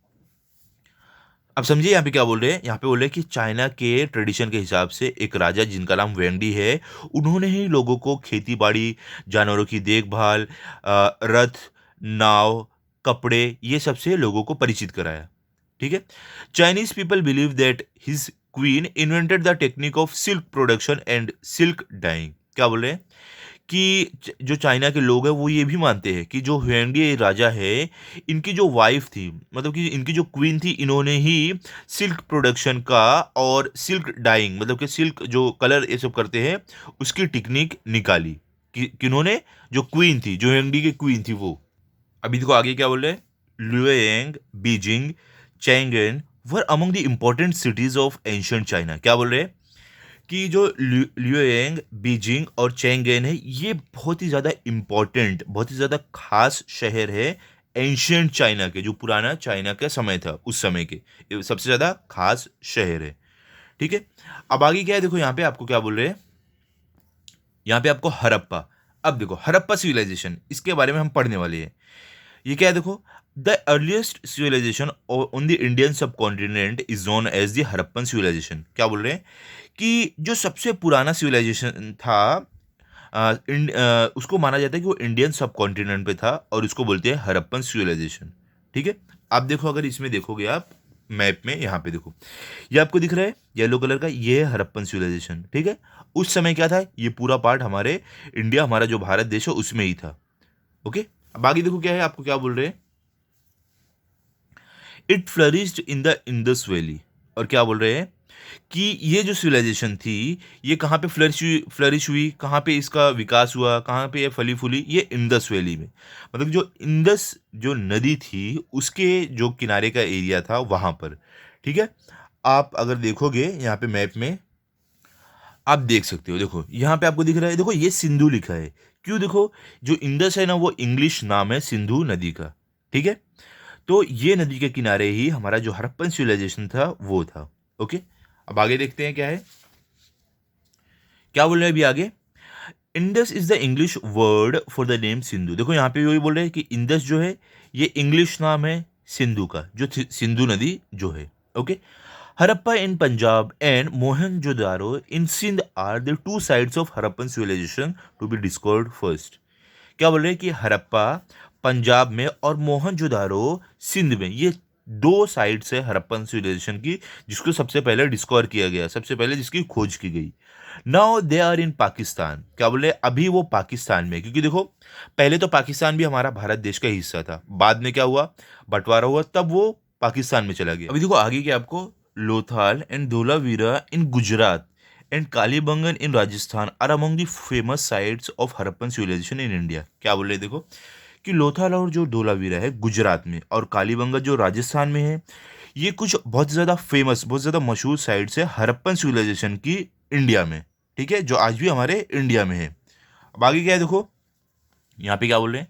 अब समझिए यहाँ पे क्या बोल रहे हैं, यहाँ पे बोल रहे हैं कि चाइना के ट्रेडिशन के हिसाब से एक राजा जिनका नाम वेंडी है, उन्होंने ही लोगों को खेती बाड़ी, जानवरों की देखभाल, रथ, नाव, कपड़े, ये सबसे लोगों को परिचित कराया। ठीक है। Chinese people believe that his queen invented the technique of silk production and silk dyeing. क्या बोल रहे हैं कि जो चाइना के लोग हैं वो ये भी मानते हैं कि जो हुएंडी राजा है, इनकी जो वाइफ थी मतलब कि इनकी जो क्वीन थी, इन्होंने ही सिल्क प्रोडक्शन का और सिल्क डाइंग मतलब कि सिल्क जो कलर ये सब करते हैं उसकी टेक्निक निकाली। किन्होंने, जो क्वीन थी, जो हुएंडी की क्वीन थी वो। अभी देखो आगे क्या बोल रहे हैं, Luoyang, Beijing, Chang'an were among the important cities of ancient China. क्या बोल रहे हैं कि जो लियोयांग, बीजिंग और चैंगेन है, ये बहुत ही ज़्यादा इम्पोर्टेंट, बहुत ही ज़्यादा खास शहर है एंशियंट चाइना के, जो पुराना चाइना का समय था उस समय के, ये सबसे ज़्यादा खास शहर है। ठीक है। अब आगे क्या है, देखो यहाँ पे आपको क्या बोल रहे हैं, यहाँ पे आपको हड़प्पा। अब देखो हड़प्पा सिविलाइजेशन, इसके बारे में हम पढ़ने वाले हैं। ये क्या है, देखो the earliest civilisation on the Indian subcontinent is known as the Harappan civilisation. क्या बोल रहे हैं कि जो सबसे पुराना सिविलाइजेशन था, उसको माना जाता है कि वो इंडियन सब कॉन्टिनेंट पे था और इसको बोलते हैं हड़प्पन सिविलाइजेशन। ठीक है। आप देखो, अगर इसमें देखोगे आप मैप में, यहाँ पे देखो, ये आपको दिख रहा है येलो कलर का, ये है हड़प्पन सिविलाइजेशन। ठीक है। उस समय क्या था, ये पूरा पार्ट हमारे इंडिया, हमारा जो भारत देश है उसमें ही था। ओके। अब आगे देखो क्या है, आपको क्या बोल रहे हैं, it flourished in the Indus valley. और क्या बोल रहे हैं कि ये जो सिविलाइजेशन थी ये कहाँ पे फ्लरिश हुई, कहाँ पे इसका विकास हुआ, कहाँ पे ये फली फूली, ये इंडस वैली में। मतलब जो इंडस जो नदी थी उसके जो किनारे का एरिया था वहाँ पर। ठीक है। आप अगर देखोगे यहाँ पे मैप में आप देख सकते हो, देखो यहाँ पे आपको दिख रहा है, देखो ये सिंधु लिखा है। क्यों, देखो जो इंडस है ना वो इंग्लिश नाम है सिंधु नदी का। ठीक है। तो ये नदी के किनारे ही हमारा जो हड़प्पन सिविलाइजेशन था वो था। ओके। अब आगे देखते हैं क्या है, क्या बोल रहे हैं अभी आगे, Indus is the English word for the name Sindhu. देखो यहाँ पे वही बोल रहे हैं कि इंडस जो है ये इंग्लिश नाम है सिंधु का, जो सिंधु नदी जो है। Okay. Harappa in Punjab and Mohenjodaro in Sindh are the two sites of Harappan civilisation to be discovered first. क्या बोल रहे हैं कि हड़प्पा पंजाब में और मोहनजोदारो सिंध में, ये दो साइड्स है हड़प्पन सिविलाइजेशन की, जिसको सबसे पहले डिस्कवर किया गया, सबसे पहले जिसकी खोज की गई। Now they are in Pakistan. क्या बोले, अभी वो पाकिस्तान में, क्योंकि देखो पहले तो पाकिस्तान भी हमारा भारत देश का हिस्सा था, बाद में क्या हुआ, बंटवारा हुआ, तब वो पाकिस्तान में चला गया। अभी देखो आगे क्या, आपको Lothal and Dholavira in Gujarat and Kalibangan in Rajasthan are among the famous sites of Harappan civilisation in India. क्या बोल रहे हैं, देखो कि लोथाल और जो धोलावीरा है गुजरात में और कालीबंगन जो राजस्थान में है, ये कुछ बहुत ज़्यादा फेमस, बहुत ज़्यादा मशहूर साइट्स है हड़प्पन सिविलाइजेशन की इंडिया में। ठीक है। जो आज भी हमारे इंडिया में है। अब आगे क्या है, देखो यहाँ पे क्या बोल रहे हैं,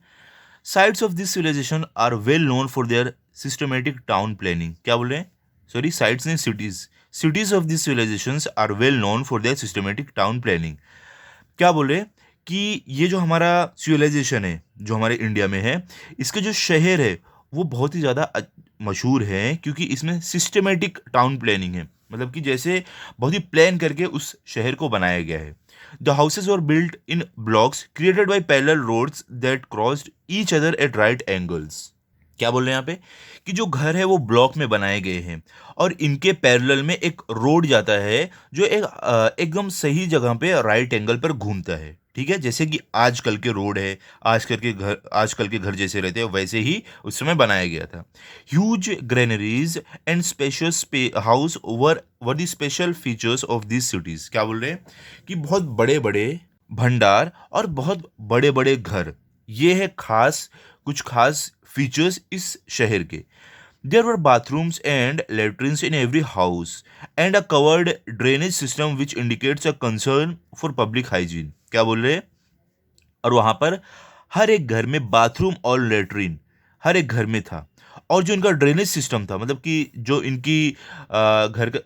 sites of this civilisation are well known for their systematic town planning. क्या बोल रहे हैं, सॉरी साइट्स नहीं, cities, cities of this civilisations are well known for their systematic town planning. क्या बोले कि ये जो हमारा सिविलाइजेशन है जो हमारे इंडिया में है, इसके जो शहर है वो बहुत ही ज़्यादा मशहूर है, क्योंकि इसमें सिस्टमेटिक टाउन प्लानिंग है, मतलब कि जैसे बहुत ही प्लान करके उस शहर को बनाया गया है। The houses were built in blocks created by parallel roads that crossed each other at right angles. क्या बोल रहे हैं यहाँ पे कि जो घर है वो ब्लॉक में बनाए गए हैं और इनके पैरेलल में एक रोड जाता है जो एकदम सही जगह पे राइट एंगल पर घूमता है। ठीक है, जैसे कि आजकल के रोड है, आजकल के घर जैसे रहते हैं वैसे ही उस समय बनाया गया था। Huge granaries and spacious house were the special features of this cities. क्या बोल रहे हैं कि बहुत बड़े बड़े भंडार और बहुत बड़े बड़े घर, ये है कुछ खास फीचर्स इस शहर के। There were bathrooms and latrines in every house and a covered drainage system which indicates a concern for public hygiene। क्या बोल रहे हैं? और वहां पर हर एक घर में बाथरूम और लेटरिन हर एक घर में था। और जो इनका ड्रेनेज सिस्टम था, मतलब कि जो इनकी घर का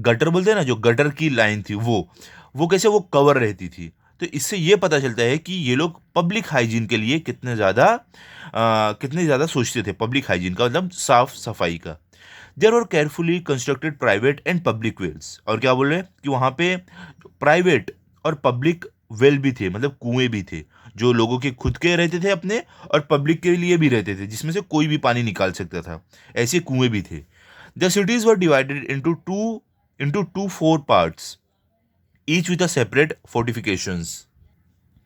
गटर बोलते हैं ना, जो गटर की लाइन थी वो कैसे वो कवर रहती थी। तो इससे ये पता चलता है कि ये लोग पब्लिक हाइजीन के लिए कितने ज़्यादा सोचते थे। पब्लिक हाइजीन का मतलब साफ सफाई का। There are carefully constructed private and public wells. और क्या बोल रहे हैं कि वहाँ पे प्राइवेट और पब्लिक वेल भी थे, मतलब कुएं भी थे, जो लोगों के खुद के रहते थे अपने और पब्लिक के लिए भी रहते थे, जिसमें से कोई भी पानी निकाल सकता था। ऐसे कुएं भी थे। The cities were divided into 4 parts, each with a separate fortifications.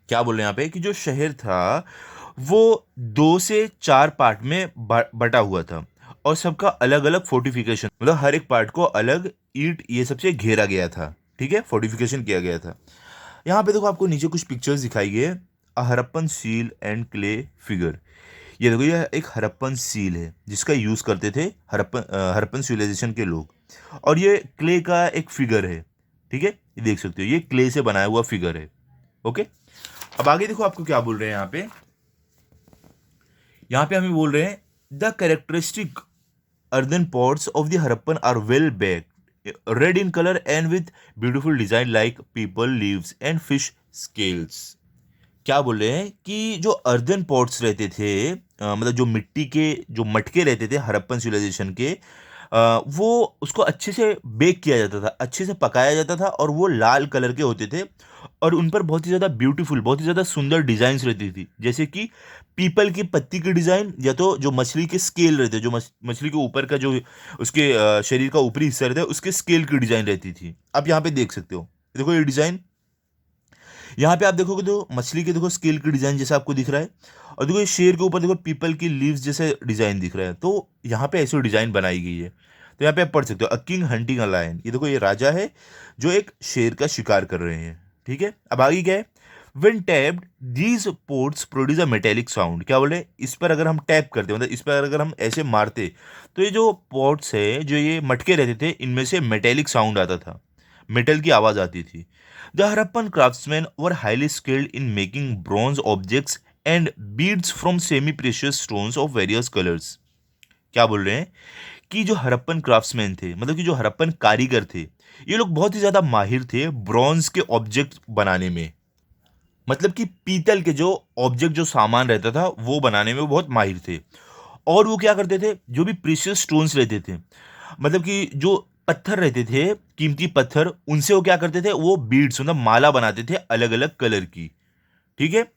क्या बोल रहे हैं यहाँ पे कि जो शहर था वो 2 से 4 पार्ट में बटा हुआ था और सबका अलग अलग फोर्टिफिकेशन, मतलब हर एक पार्ट को अलग ईंट ये सबसे घेरा गया था। ठीक है, फोर्टिफिकेशन किया गया था। यहाँ पे देखो आपको नीचे कुछ पिक्चर्स दिखाई गए। A Harappan seal and clay figure. ये देखो, ये एक हरप्पन सील है जिसका यूज करते थे हरप्पन सिविलाइजेशन के लोग। और ये क्ले का एक फिगर है। ठीक है, ये देख सकते हो, ये क्ले से बनाया हुआ फिगर है। ओके, अब आगे देखो आपको क्या बोल रहे हैं यहाँ पे हमें बोल रहे हैं the characteristic earthen pots of the Harappan are well baked, red in colour and with beautiful design like peepal leaves and fish scales. क्या बोल रहे हैं कि जो अर्दन पॉट्स रहते थे, मतलब जो मिट्टी के जो मटके रहते थे हरप्पन सिविलाइजेशन के, वो उसको अच्छे से बेक किया जाता था, अच्छे से पकाया जाता था और वो लाल कलर के होते थे। और उन पर बहुत ही ज़्यादा ब्यूटीफुल, बहुत ही ज़्यादा सुंदर डिजाइन्स रहती थी, जैसे कि पीपल की पत्ती की डिज़ाइन, या तो जो मछली के स्केल रहते, जो मछली के ऊपर का जो उसके शरीर का ऊपरी हिस्सा रहता है उसके स्केल की डिज़ाइन रहती थी। आप यहाँ पे देख सकते हो, देखो ये डिज़ाइन, यहाँ पे आप देखोगे तो मछली के देखो स्केल की डिज़ाइन जैसा आपको दिख रहा है, और देखो ये शेर के ऊपर देखो पीपल की लीव्स जैसे डिज़ाइन दिख रहा है। तो यहाँ पे ऐसी डिज़ाइन बनाई गई है। तो यहाँ पे आप पढ़ सकते हो a king hunting a lion. ये देखो, ये राजा है जो एक शेर का शिकार कर रहे हैं। ठीक है, अब आगे क्या है, When tapped, these ports produce a metallic sound। क्या बोले, इस पर अगर हम टैप करते, मतलब इस पर अगर हम ऐसे मारते, तो ये जो पोर्ट्स है, जो ये मटके रहते थे, इनमें से मेटेलिक साउंड आता था, मेटल की आवाज आती थी। The Harappan craftsman were highly skilled in making bronze objects and beads from semi precious stones of various colours. क्या बोल रहे हैं कि जो हरप्पन क्राफ्ट्समैन थे, मतलब कि जो हरप्पन कारीगर थे, ये लोग बहुत ही ज्यादा माहिर थे ब्रॉन्ज के ऑब्जेक्ट बनाने में। मतलब कि पीतल के जो ऑब्जेक्ट, जो सामान रहता था, वो बनाने में वो बहुत माहिर थे। और वो क्या करते थे, जो भी प्रीशियस स्टोन्स रहते थे, मतलब कि जो पत्थर रहते थे, कीमती पत्थर, उनसे वो क्या करते थे, वो बीड्स मतलब माला बनाते थे अलग अलग कलर की। ठीक है,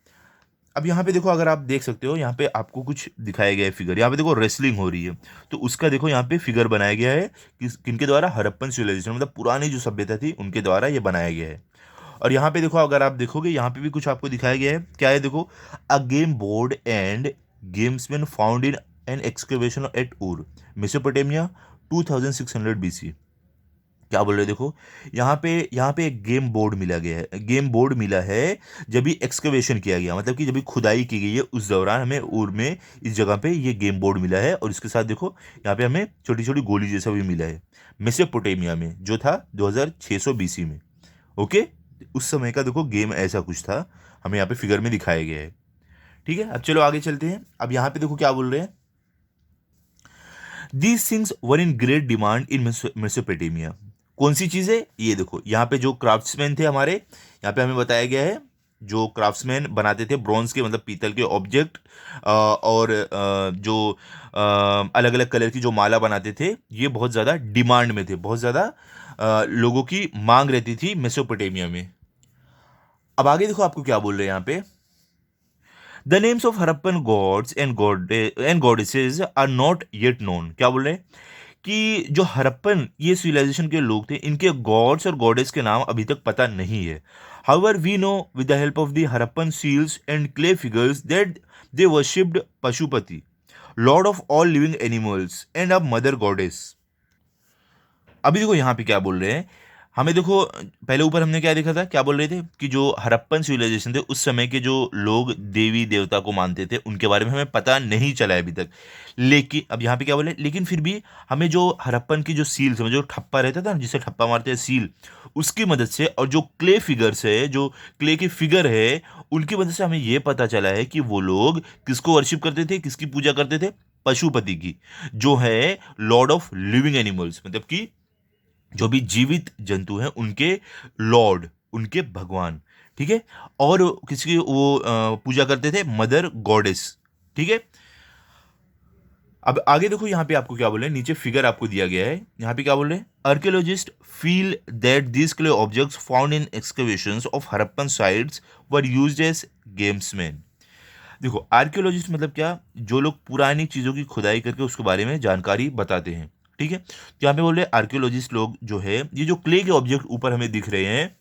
अब यहाँ पे देखो, अगर आप देख सकते हो, यहाँ पे आपको कुछ दिखाया गया है फिगर। यहाँ पे देखो रेसलिंग हो रही है, तो उसका देखो यहाँ पे फिगर बनाया गया है किनके द्वारा, हरप्पन सिविलाइजेशन, मतलब पुरानी जो सभ्यता थी उनके द्वारा ये बनाया गया है। और यहाँ पे देखो, अगर आप देखोगे यहाँ पे भी कुछ आपको दिखाया गया है। क्या है, देखो, a game board and gamesmen found in an excavation at Ur, Mesopotamia, 2600 BC. क्या बोल रहे हैं, देखो, यहाँ पे एक गेम बोर्ड मिला है जब भी एक्सकवेशन किया गया, मतलब कि जब भी खुदाई की गई है उस दौरान हमें उर में इस जगह पे ये गेम बोर्ड मिला है। और इसके साथ देखो यहाँ पे हमें छोटी छोटी गोली जैसा भी मिला है, मेसोपोटामिया में, जो था 2600 बीसी में। ओके, उस समय का देखो गेम ऐसा कुछ था, हमें यहाँ पे फिगर में दिखाया गया है। ठीक है, अब चलो आगे चलते हैं। अब यहाँ पे देखो क्या बोल रहे हैं, these things were in great demand in Mesopotamia. कौन सी चीजें, ये देखो, यहाँ पे जो क्राफ्ट्समैन थे हमारे, यहाँ पे हमें बताया गया है, जो क्राफ्ट्समैन बनाते थे ब्रॉन्ज के, मतलब पीतल के ऑब्जेक्ट, और जो अलग अलग कलर की जो माला बनाते थे, ये बहुत ज़्यादा डिमांड में थे, बहुत ज़्यादा लोगों की मांग रहती थी मेसोपोटामिया में। अब आगे देखो आपको क्या बोल रहे हैं यहाँ पे, the names of Harappan gods and goddesses are not yet known. क्या बोल रहे हैं कि जो हरप्पन ये सिविलाइजेशन के लोग थे, इनके गॉड्स और गॉडेस के नाम अभी तक पता नहीं है। However, we know with the help of the Harappan seals and clay figures that they worshipped Pashupati, lord of all living animals and a mother goddess. अभी देखो यहाँ पे क्या बोल रहे हैं, हमें देखो पहले ऊपर हमने क्या देखा था, क्या बोल रहे थे कि जो हड़प्पन सिविलाइजेशन थे उस समय के जो लोग देवी देवता को मानते थे उनके बारे में हमें पता नहीं चला है अभी तक। लेकिन अब यहाँ पे क्या बोले, लेकिन फिर भी हमें जो हड़प्पन की जो सील्स है, जो ठप्पा रहता था ना, जिसे ठप्पा मारते हैं सील, उसकी मदद से, और जो क्ले फिगर्स है, जो क्ले के फिगर है, उनकी मदद से हमें ये पता चला है कि वो लोग किसको वर्शिप करते थे, किसकी पूजा करते थे, पशुपति की, जो है लॉर्ड ऑफ लिविंग एनिमल्स, मतलब कि जो भी जीवित जंतु हैं उनके लॉर्ड, उनके भगवान, ठीक है। और किसकी वो पूजा करते थे, मदर गॉडेस, ठीक है। अब आगे देखो यहाँ पे आपको क्या बोल रहे हैं, नीचे फिगर आपको दिया गया है, यहाँ पे क्या बोल रहे हैं, archaeologist feel that this clay objects found in excavations of Harappan sites were used as gamesmen. देखो आर्कियोलॉजिस्ट मतलब क्या, जो लोग पुरानी चीज़ों की खुदाई करके उसके बारे में जानकारी बताते हैं, ठीक है। तो यहाँ पे बोल रहे हैं आर्कियोलॉजिस्ट लोग जो है, ये जो क्ले के ऑब्जेक्ट ऊपर हमें दिख रहे हैं,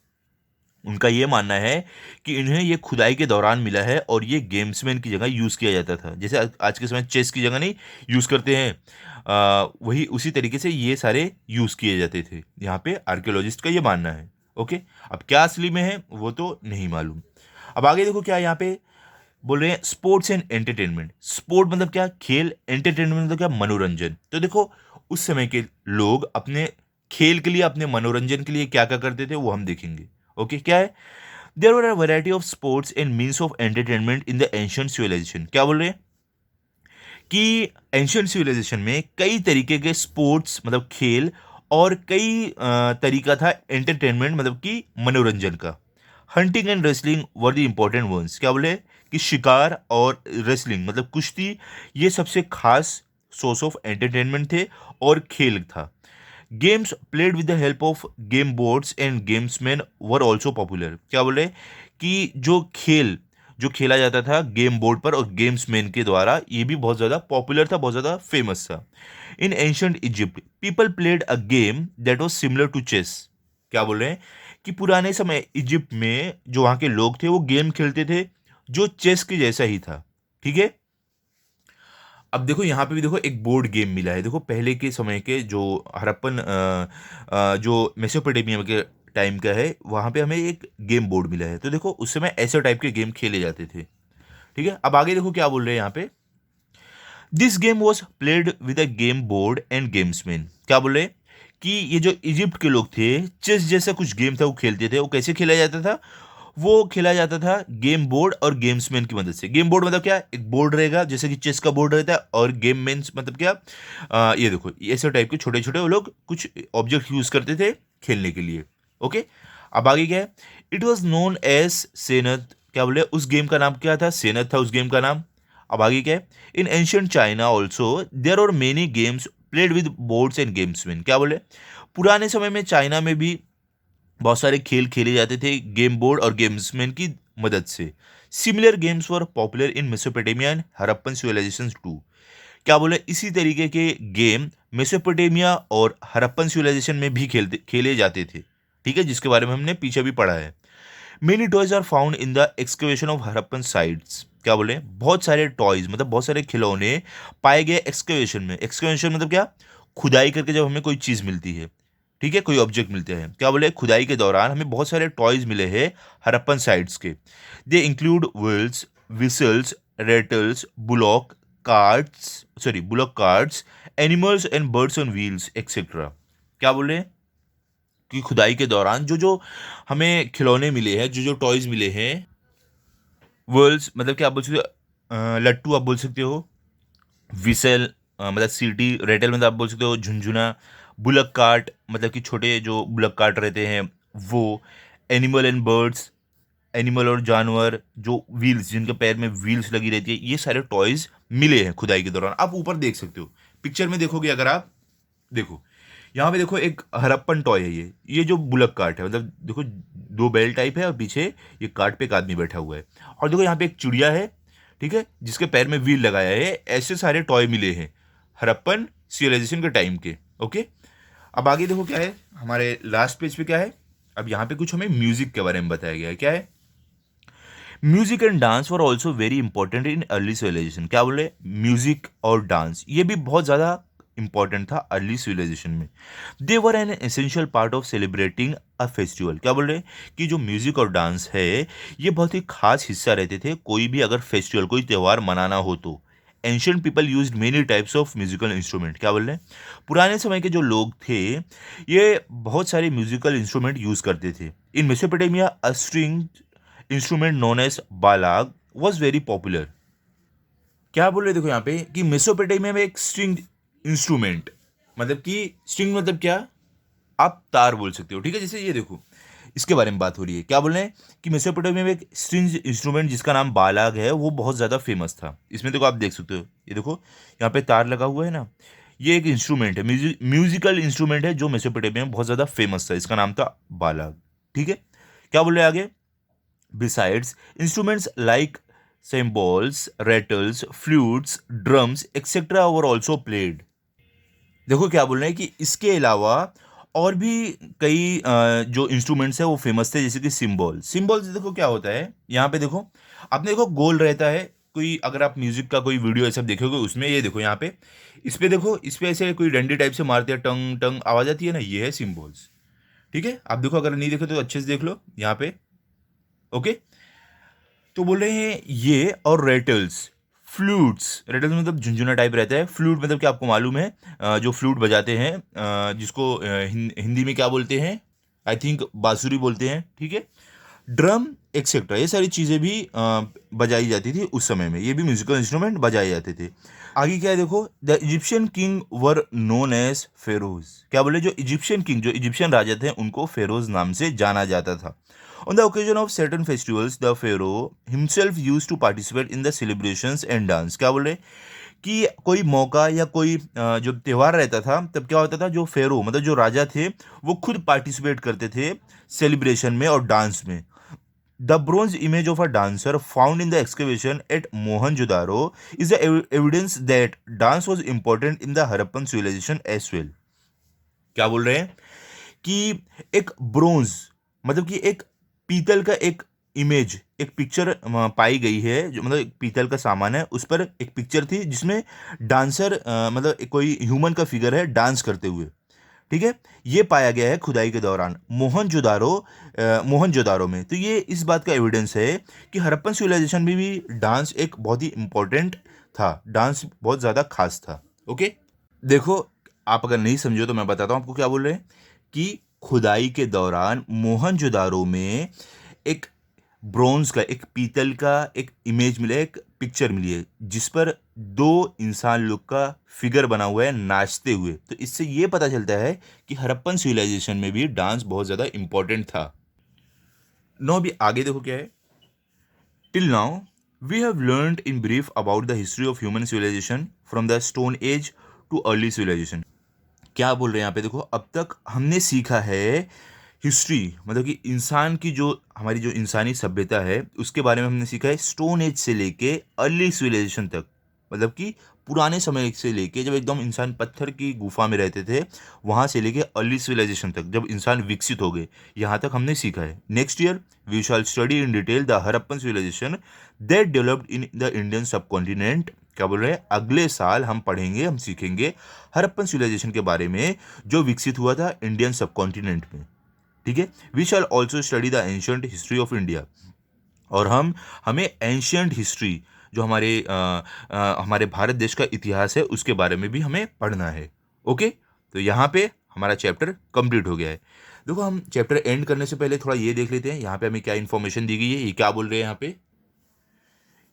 उनका ये मानना है कि इन्हें ये खुदाई के दौरान मिला है और ये गेम्समैन की जगह यूज़ किया जाता था। जैसे आज के समय चेस की जगह नहीं यूज़ करते हैं, वही उसी तरीके से ये सारे यूज़ किए जाते थे। यहाँ पे आर्कियोलॉजिस्ट का ये मानना है। ओके, अब क्या असली में है वो तो नहीं मालूम। अब आगे देखो क्या यहाँ पे बोल रहे हैं, स्पोर्ट्स एंड एंटरटेनमेंट। स्पोर्ट मतलब क्या, खेल, एंटरटेनमेंट मतलब क्या, मनोरंजन। तो देखो उस समय के लोग अपने खेल के लिए, अपने मनोरंजन के लिए क्या क्या करते थे वो हम देखेंगे। ओके, क्या है, there were a variety of sports and means of entertainment in the ancient civilization. क्या बोल रहे हैं कि एंशिएंट सिविलाइजेशन में कई तरीके के स्पोर्ट्स मतलब खेल, और कई तरीका था एंटरटेनमेंट मतलब कि मनोरंजन का। Hunting and wrestling were the important ones. क्या बोले कि शिकार और रेसलिंग मतलब कुश्ती, ये सबसे खास सोर्स ऑफ एंटरटेनमेंट थे और खेल था। Games played with the help of game boards and gamesmen were also popular. क्या बोले कि जो खेल जो खेला जाता था गेम बोर्ड पर और गेम्समैन के द्वारा, ये भी बहुत ज़्यादा पॉपुलर था, बहुत ज़्यादा फेमस था। In ancient Egypt people played a game that was similar to chess. क्या बोल रहे हैं कि पुराने समय इजिप्ट में जो वहाँ के लोग थे वो गेम खेलते थे जो चेस के जैसा ही था, ठीक है। अब देखो यहाँ पे भी देखो एक बोर्ड गेम मिला है। देखो पहले के समय के जो हड़प्पन जो मेसोपोटामिया के टाइम का है, वहाँ पे हमें एक गेम बोर्ड मिला है। तो देखो उस समय ऐसे टाइप के गेम खेले जाते थे, ठीक है। अब आगे देखो क्या बोल रहे हैं यहाँ पे, this game was played with a game board and gamesmen. क्या बोल रहे हैं कि ये जो इजिप्ट के लोग थे, चेस जैसा कुछ गेम था वो खेलते थे। वो कैसे खेला जाता था, वो खेला जाता था गेम बोर्ड और गेम्समैन की मदद से। गेम बोर्ड मतलब क्या, एक बोर्ड रहेगा जैसे कि चेस का बोर्ड रहता है, और गेम मेन्स मतलब क्या, ये देखो ऐसे टाइप के छोटे छोटे वो लोग कुछ ऑब्जेक्ट यूज करते थे खेलने के लिए। ओके, अब आगे क्या है, इट वॉज नोन एज सेनत। क्या बोले, उस गेम का नाम क्या था, सेनत था उस गेम का नाम। अब आगे क्या है, in ancient China also there are many games played with boards and gamesmen. क्या बोले, पुराने समय में चाइना में भी बहुत सारे खेल खेले जाते थे गेम बोर्ड और गेम्समैन की मदद से। Similar games were popular in Mesopotamia and Harappan civilisation too. क्या बोले, इसी तरीके के गेम मेसोपोटामिया और हड़प्पन सिविलाइजेशन में भी खेले जाते थे, ठीक है, जिसके बारे में हमने पीछे भी पढ़ा है। Many toys are found in the excavation of Harappan sites. क्या बोले, बहुत सारे टॉयज मतलब बहुत सारे खिलौने पाए गए एक्सकवेशन में। एक्सकवेशन मतलब क्या, खुदाई करके जब हमें कोई चीज़ मिलती है, ठीक है, कोई ऑब्जेक्ट मिलते हैं। क्या बोले, खुदाई के दौरान हमें बहुत सारे टॉयज मिले हैं हड़प्पन साइट्स के। They include wheels, whistles, rattles, bullock carts, animals and birds on wheels etcetera. क्या बोल रहे हैं कि खुदाई के दौरान जो जो हमें खिलौने मिले हैं, जो जो टॉयज मिले हैं, वर्ल्ड्स मतलब क्या आप बोल सकते हो, लट्टू आप बोल सकते हो, विसल मतलब सीटी, रेटल मतलब आप बोल सकते हो झुंझुना, बुलक कार्ट मतलब कि छोटे जो बुलक कार्ट रहते हैं वो, एनिमल एंड बर्ड्स, एनिमल और जानवर, जो व्हील्स जिनके पैर में व्हील्स लगी रहती है, ये सारे टॉयज मिले हैं खुदाई के दौरान। आप ऊपर देख सकते हो, पिक्चर में देखोगे अगर आप देखो, यहाँ पे देखो एक हड़प्पन टॉय है, ये जो बुलक कार्ट है, मतलब देखो दो बैल टाइप है और पीछे ये कार्ट पे एक आदमी बैठा हुआ है। और देखो यहाँ पे एक चिड़िया है, ठीक है, जिसके पैर में व्हील लगाया है। ऐसे सारे टॉय मिले हैं हड़प्पन सिविलाइजेशन के टाइम के। ओके, अब आगे देखो क्या है, हमारे लास्ट पेज पे क्या है, अब यहाँ पे कुछ हमें म्यूजिक के बारे में बताया गया है, क्या है? Music and dance were also very important in early civilisation. क्या बोले? म्यूजिक और डांस ये भी बहुत ज़्यादा इंपॉर्टेंट था अर्ली सिविलाइजेशन में। They were an essential part of celebrating a festival. क्या बोल रहे हैं कि जो म्यूजिक और डांस है ये बहुत ही खास हिस्सा रहते थे कोई भी अगर फेस्टिवल कोई त्यौहार मनाना हो तो। Ancient people used many types of musical instrument. क्या बोल रहे हैं? पुराने समय के जो लोग थे ये बहुत सारे म्यूजिकल इंस्ट्रूमेंट यूज करते थे। In Mesopotamia a string instrument known as balag was very popular. क्या बोल रहे देखो यहाँ पे कि मेसोपोटामिया में एक स्ट्रिंग इंस्ट्रूमेंट, मतलब कि स्ट्रिंग मतलब क्या, आप तार बोल सकते हो, ठीक है। जैसे ये देखो इसके बारे में बात हो रही है। क्या बोल रहे हैं कि मेसोपोटामिया में एक स्ट्रिंग इंस्ट्रूमेंट जिसका नाम बालाग है वो बहुत ज़्यादा फेमस था। इसमें देखो आप देख सकते हो, ये देखो यहाँ पे तार लगा हुआ है ना, ये एक इंस्ट्रूमेंट है, म्यूजिकल इंस्ट्रूमेंट है जो मेसोपोटामिया में बहुत ज़्यादा फेमस था, इसका नाम था बालाग, ठीक है। क्या बोल रहे हैं आगे? Besides, instruments like cymbals, rattles, flutes, drums, etc. were also played. देखो क्या बोल रहे हैं कि इसके अलावा और भी कई जो इंस्ट्रूमेंट्स है वो फेमस थे, जैसे कि सिम्बॉल। सिम्बॉल देखो क्या होता है, यहाँ पे देखो आपने देखो गोल रहता है कोई, अगर आप म्यूजिक का कोई वीडियो ऐसा देखोगे उसमें, ये देखो यहाँ पे इस पे देखो, इस पे ऐसे कोई डंडी टाइप से मारते हैं, टंग टंग आवाज आती है ना, ये है सिम्बॉल्स, ठीक है। आप देखो, अगर नहीं देखो तो अच्छे से देख लो यहाँ पे, ओके। तो बोल रहे हैं ये, और रेटल्स, फ्लूट्स, रेटल्स मतलब झुंझुना टाइप रहता है, फ्लूट मतलब क्या आपको मालूम है, जो फ्लूट बजाते हैं, जिसको हिंदी में क्या बोलते हैं, आई थिंक बांसुरी बोलते हैं, ठीक है। ड्रम एक्सेट्रा, ये सारी चीज़ें भी बजाई जाती थी उस समय में, ये भी म्यूजिकल इंस्ट्रूमेंट बजाए जाते थे। आगे क्या है देखो, the Egyptian kings were known as pharaohs. क्या बोले? जो इजिप्शियन किंग, जो इजिप्शियन राजा थे उनको फेरोज नाम से जाना जाता था। On the occasion of certain festivals, the pharaoh himself used to participate in the celebrations and dance. क्या बोल रहे? कि कोई मौका या कोई जो त्यौहार रहता था तब क्या होता था, जो फेरो मतलब जो राजा थे वो खुद पार्टिसिपेट करते थे सेलिब्रेशन में और डांस में। The bronze image of a dancer found in the excavation at Mohenjodaro is the evidence that dance was important in the Harappan civilization as well. क्या बोल रहे हैं कि एक ब्रोंज मतलब कि एक पीतल का एक इमेज, एक पिक्चर पाई गई है, जो मतलब एक पीतल का सामान है, उस पर एक पिक्चर थी जिसमें डांसर मतलब कोई ह्यूमन का फिगर है डांस करते हुए, ठीक है। ये पाया गया है खुदाई के दौरान मोहनजोदारो में। तो ये इस बात का एविडेंस है कि हड़प्पन सिविलाइजेशन में भी डांस एक बहुत ही इंपॉर्टेंट था, डांस बहुत ज़्यादा खास था, ओके। देखो आप अगर नहीं समझो तो मैं बताता हूँ आपको क्या बोल रहे हैं कि खुदाई के दौरान मोहनजोदारो में एक ब्रोंज का, एक पीतल का एक इमेज मिला है, एक पिक्चर मिली है जिस पर दो इंसान लोग का फिगर बना हुआ है नाचते हुए। तो इससे ये पता चलता है कि हड़प्पन सिविलाइजेशन में भी डांस बहुत ज़्यादा इंपॉर्टेंट था। नो अभी आगे देखो क्या है। Till now we have learned in brief about the history of human civilization from the stone age to early civilisation. क्या बोल रहे हैं यहाँ पे देखो, अब तक हमने सीखा है हिस्ट्री, मतलब कि इंसान की जो हमारी जो इंसानी सभ्यता है उसके बारे में हमने सीखा है स्टोन एज से लेके अर्ली सिविलाइजेशन तक, मतलब कि पुराने समय से लेके जब एकदम इंसान पत्थर की गुफा में रहते थे वहाँ से लेके अर्ली सिविलाइजेशन तक जब इंसान विकसित हो गए, यहाँ तक हमने सीखा है। Next year we shall study in detail the Harappan civilization that developed in the Indian subcontinent. क्या बोल रहे हैं, अगले साल हम पढ़ेंगे, हम सीखेंगे हड़प्पन सिविलाइजेशन के बारे में जो विकसित हुआ था इंडियन सब कॉन्टिनेंट में, ठीक है। We shall also study the ancient history of India, और हमें एंशियंट हिस्ट्री जो हमारे भारत देश का इतिहास है उसके बारे में भी हमें पढ़ना है, ओके। तो यहाँ पे हमारा चैप्टर कंप्लीट हो गया है। देखो हम चैप्टर एंड करने से पहले थोड़ा ये देख लेते हैं यहाँ पे हमें क्या इन्फॉर्मेशन दी गई है, ये क्या बोल रहे हैं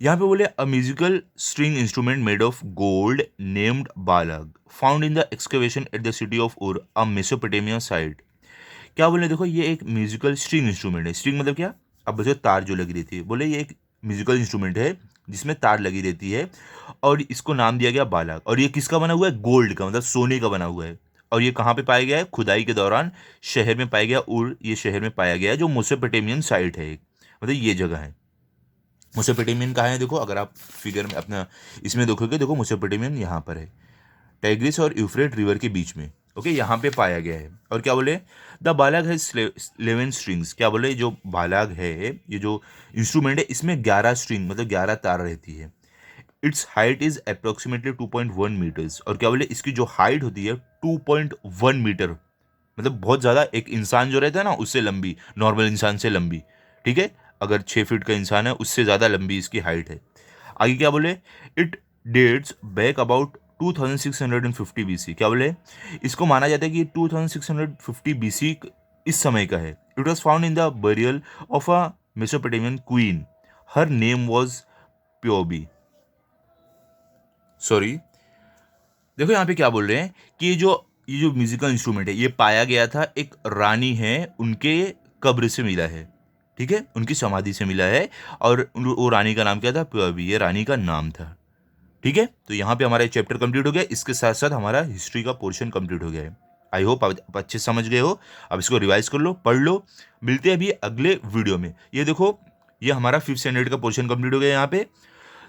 यहाँ पे बोले a musical string instrument made of gold named balag found in the excavation at the city of Ur a Mesopotamia site. क्या बोले देखो, ये एक म्यूजिकल स्ट्रिंग इंस्ट्रूमेंट है। स्ट्रिंग मतलब क्या, अब बच्चों तार जो लगी रहती है, बोले ये एक म्यूजिकल इंस्ट्रूमेंट है जिसमें तार लगी रहती है और इसको नाम दिया गया बालक। और ये किसका बना हुआ है, गोल्ड का, मतलब सोने का बना हुआ है। और ये कहाँ पे पाया गया है, खुदाई के दौरान शहर में पाया गया, उर ये शहर में पाया गया जो मेसोपोटामियन साइट है, मतलब ये जगह है। मेसोपोटामियन कहाँ है देखो, अगर आप फिगर में अपना इसमें देखोगे, देखो मेसोपोटामियन यहाँ पर है, टाइग्रिस और यूफ्रेट रिवर के बीच में। ओके, यहाँ पे पाया गया है। और क्या बोले, द बालाग है 11 स्ट्रिंग्स, क्या बोले जो बालाग है, ये जो इंस्ट्रूमेंट है, इसमें 11 स्ट्रिंग मतलब 11 तार रहती है। Its height is approximately 2.1 metres, और क्या बोले इसकी जो हाइट होती है 2.1 मीटर, मतलब बहुत ज़्यादा, एक इंसान जो रहता है ना उससे लंबी, नॉर्मल इंसान से लंबी, ठीक है। अगर 6 फीट का इंसान है उससे ज़्यादा लंबी इसकी हाइट है। आगे क्या बोले, it dates back about 2650 BC, क्या बोले इसको माना जाता है कि 2650 BC इस समय का है। It was found in the burial of a Mesopotamian queen, her name was Puabi. Sorry, देखो यहाँ पे क्या बोल रहे हैं कि ये जो म्यूजिकल इंस्ट्रूमेंट है ये पाया गया था, एक रानी है उनके कब्र से मिला है, ठीक है, उनकी समाधि से मिला है। और वो रानी का नाम क्या था, प्योबी, ये रानी का नाम था, ठीक है। तो यहाँ पे हमारा चैप्टर कंप्लीट हो गया, इसके साथ साथ हमारा हिस्ट्री का पोर्शन कंप्लीट हो गया है। आई होप आप अच्छे से समझ गए हो। अब इसको रिवाइज कर लो, पढ़ लो। मिलते हैं अभी अगले वीडियो में। ये देखो, ये हमारा 5th स्टैंडर्ड का पोर्शन कंप्लीट हो गया यहाँ पे।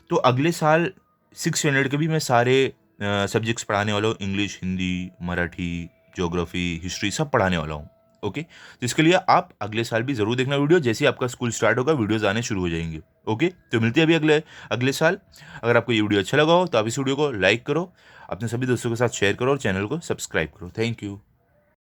तो अगले साल 6th स्टैंडर्ड के भी मैं सारे सब्जेक्ट्स पढ़ाने वाला हूँ, English, Hindi, Marathi, geography, history, सब पढ़ाने वाला हूँ। ओके, तो इसके लिए आप अगले साल भी ज़रूर देखना वीडियो, जैसे ही आपका स्कूल स्टार्ट होगा वीडियोज़ आने शुरू हो जाएंगे। ओके, तो मिलते हैं अभी अगले अगले साल। अगर आपको ये वीडियो अच्छा लगा हो तो आप इस वीडियो को लाइक करो, अपने सभी दोस्तों के साथ शेयर करो और चैनल को सब्सक्राइब करो। Thank you.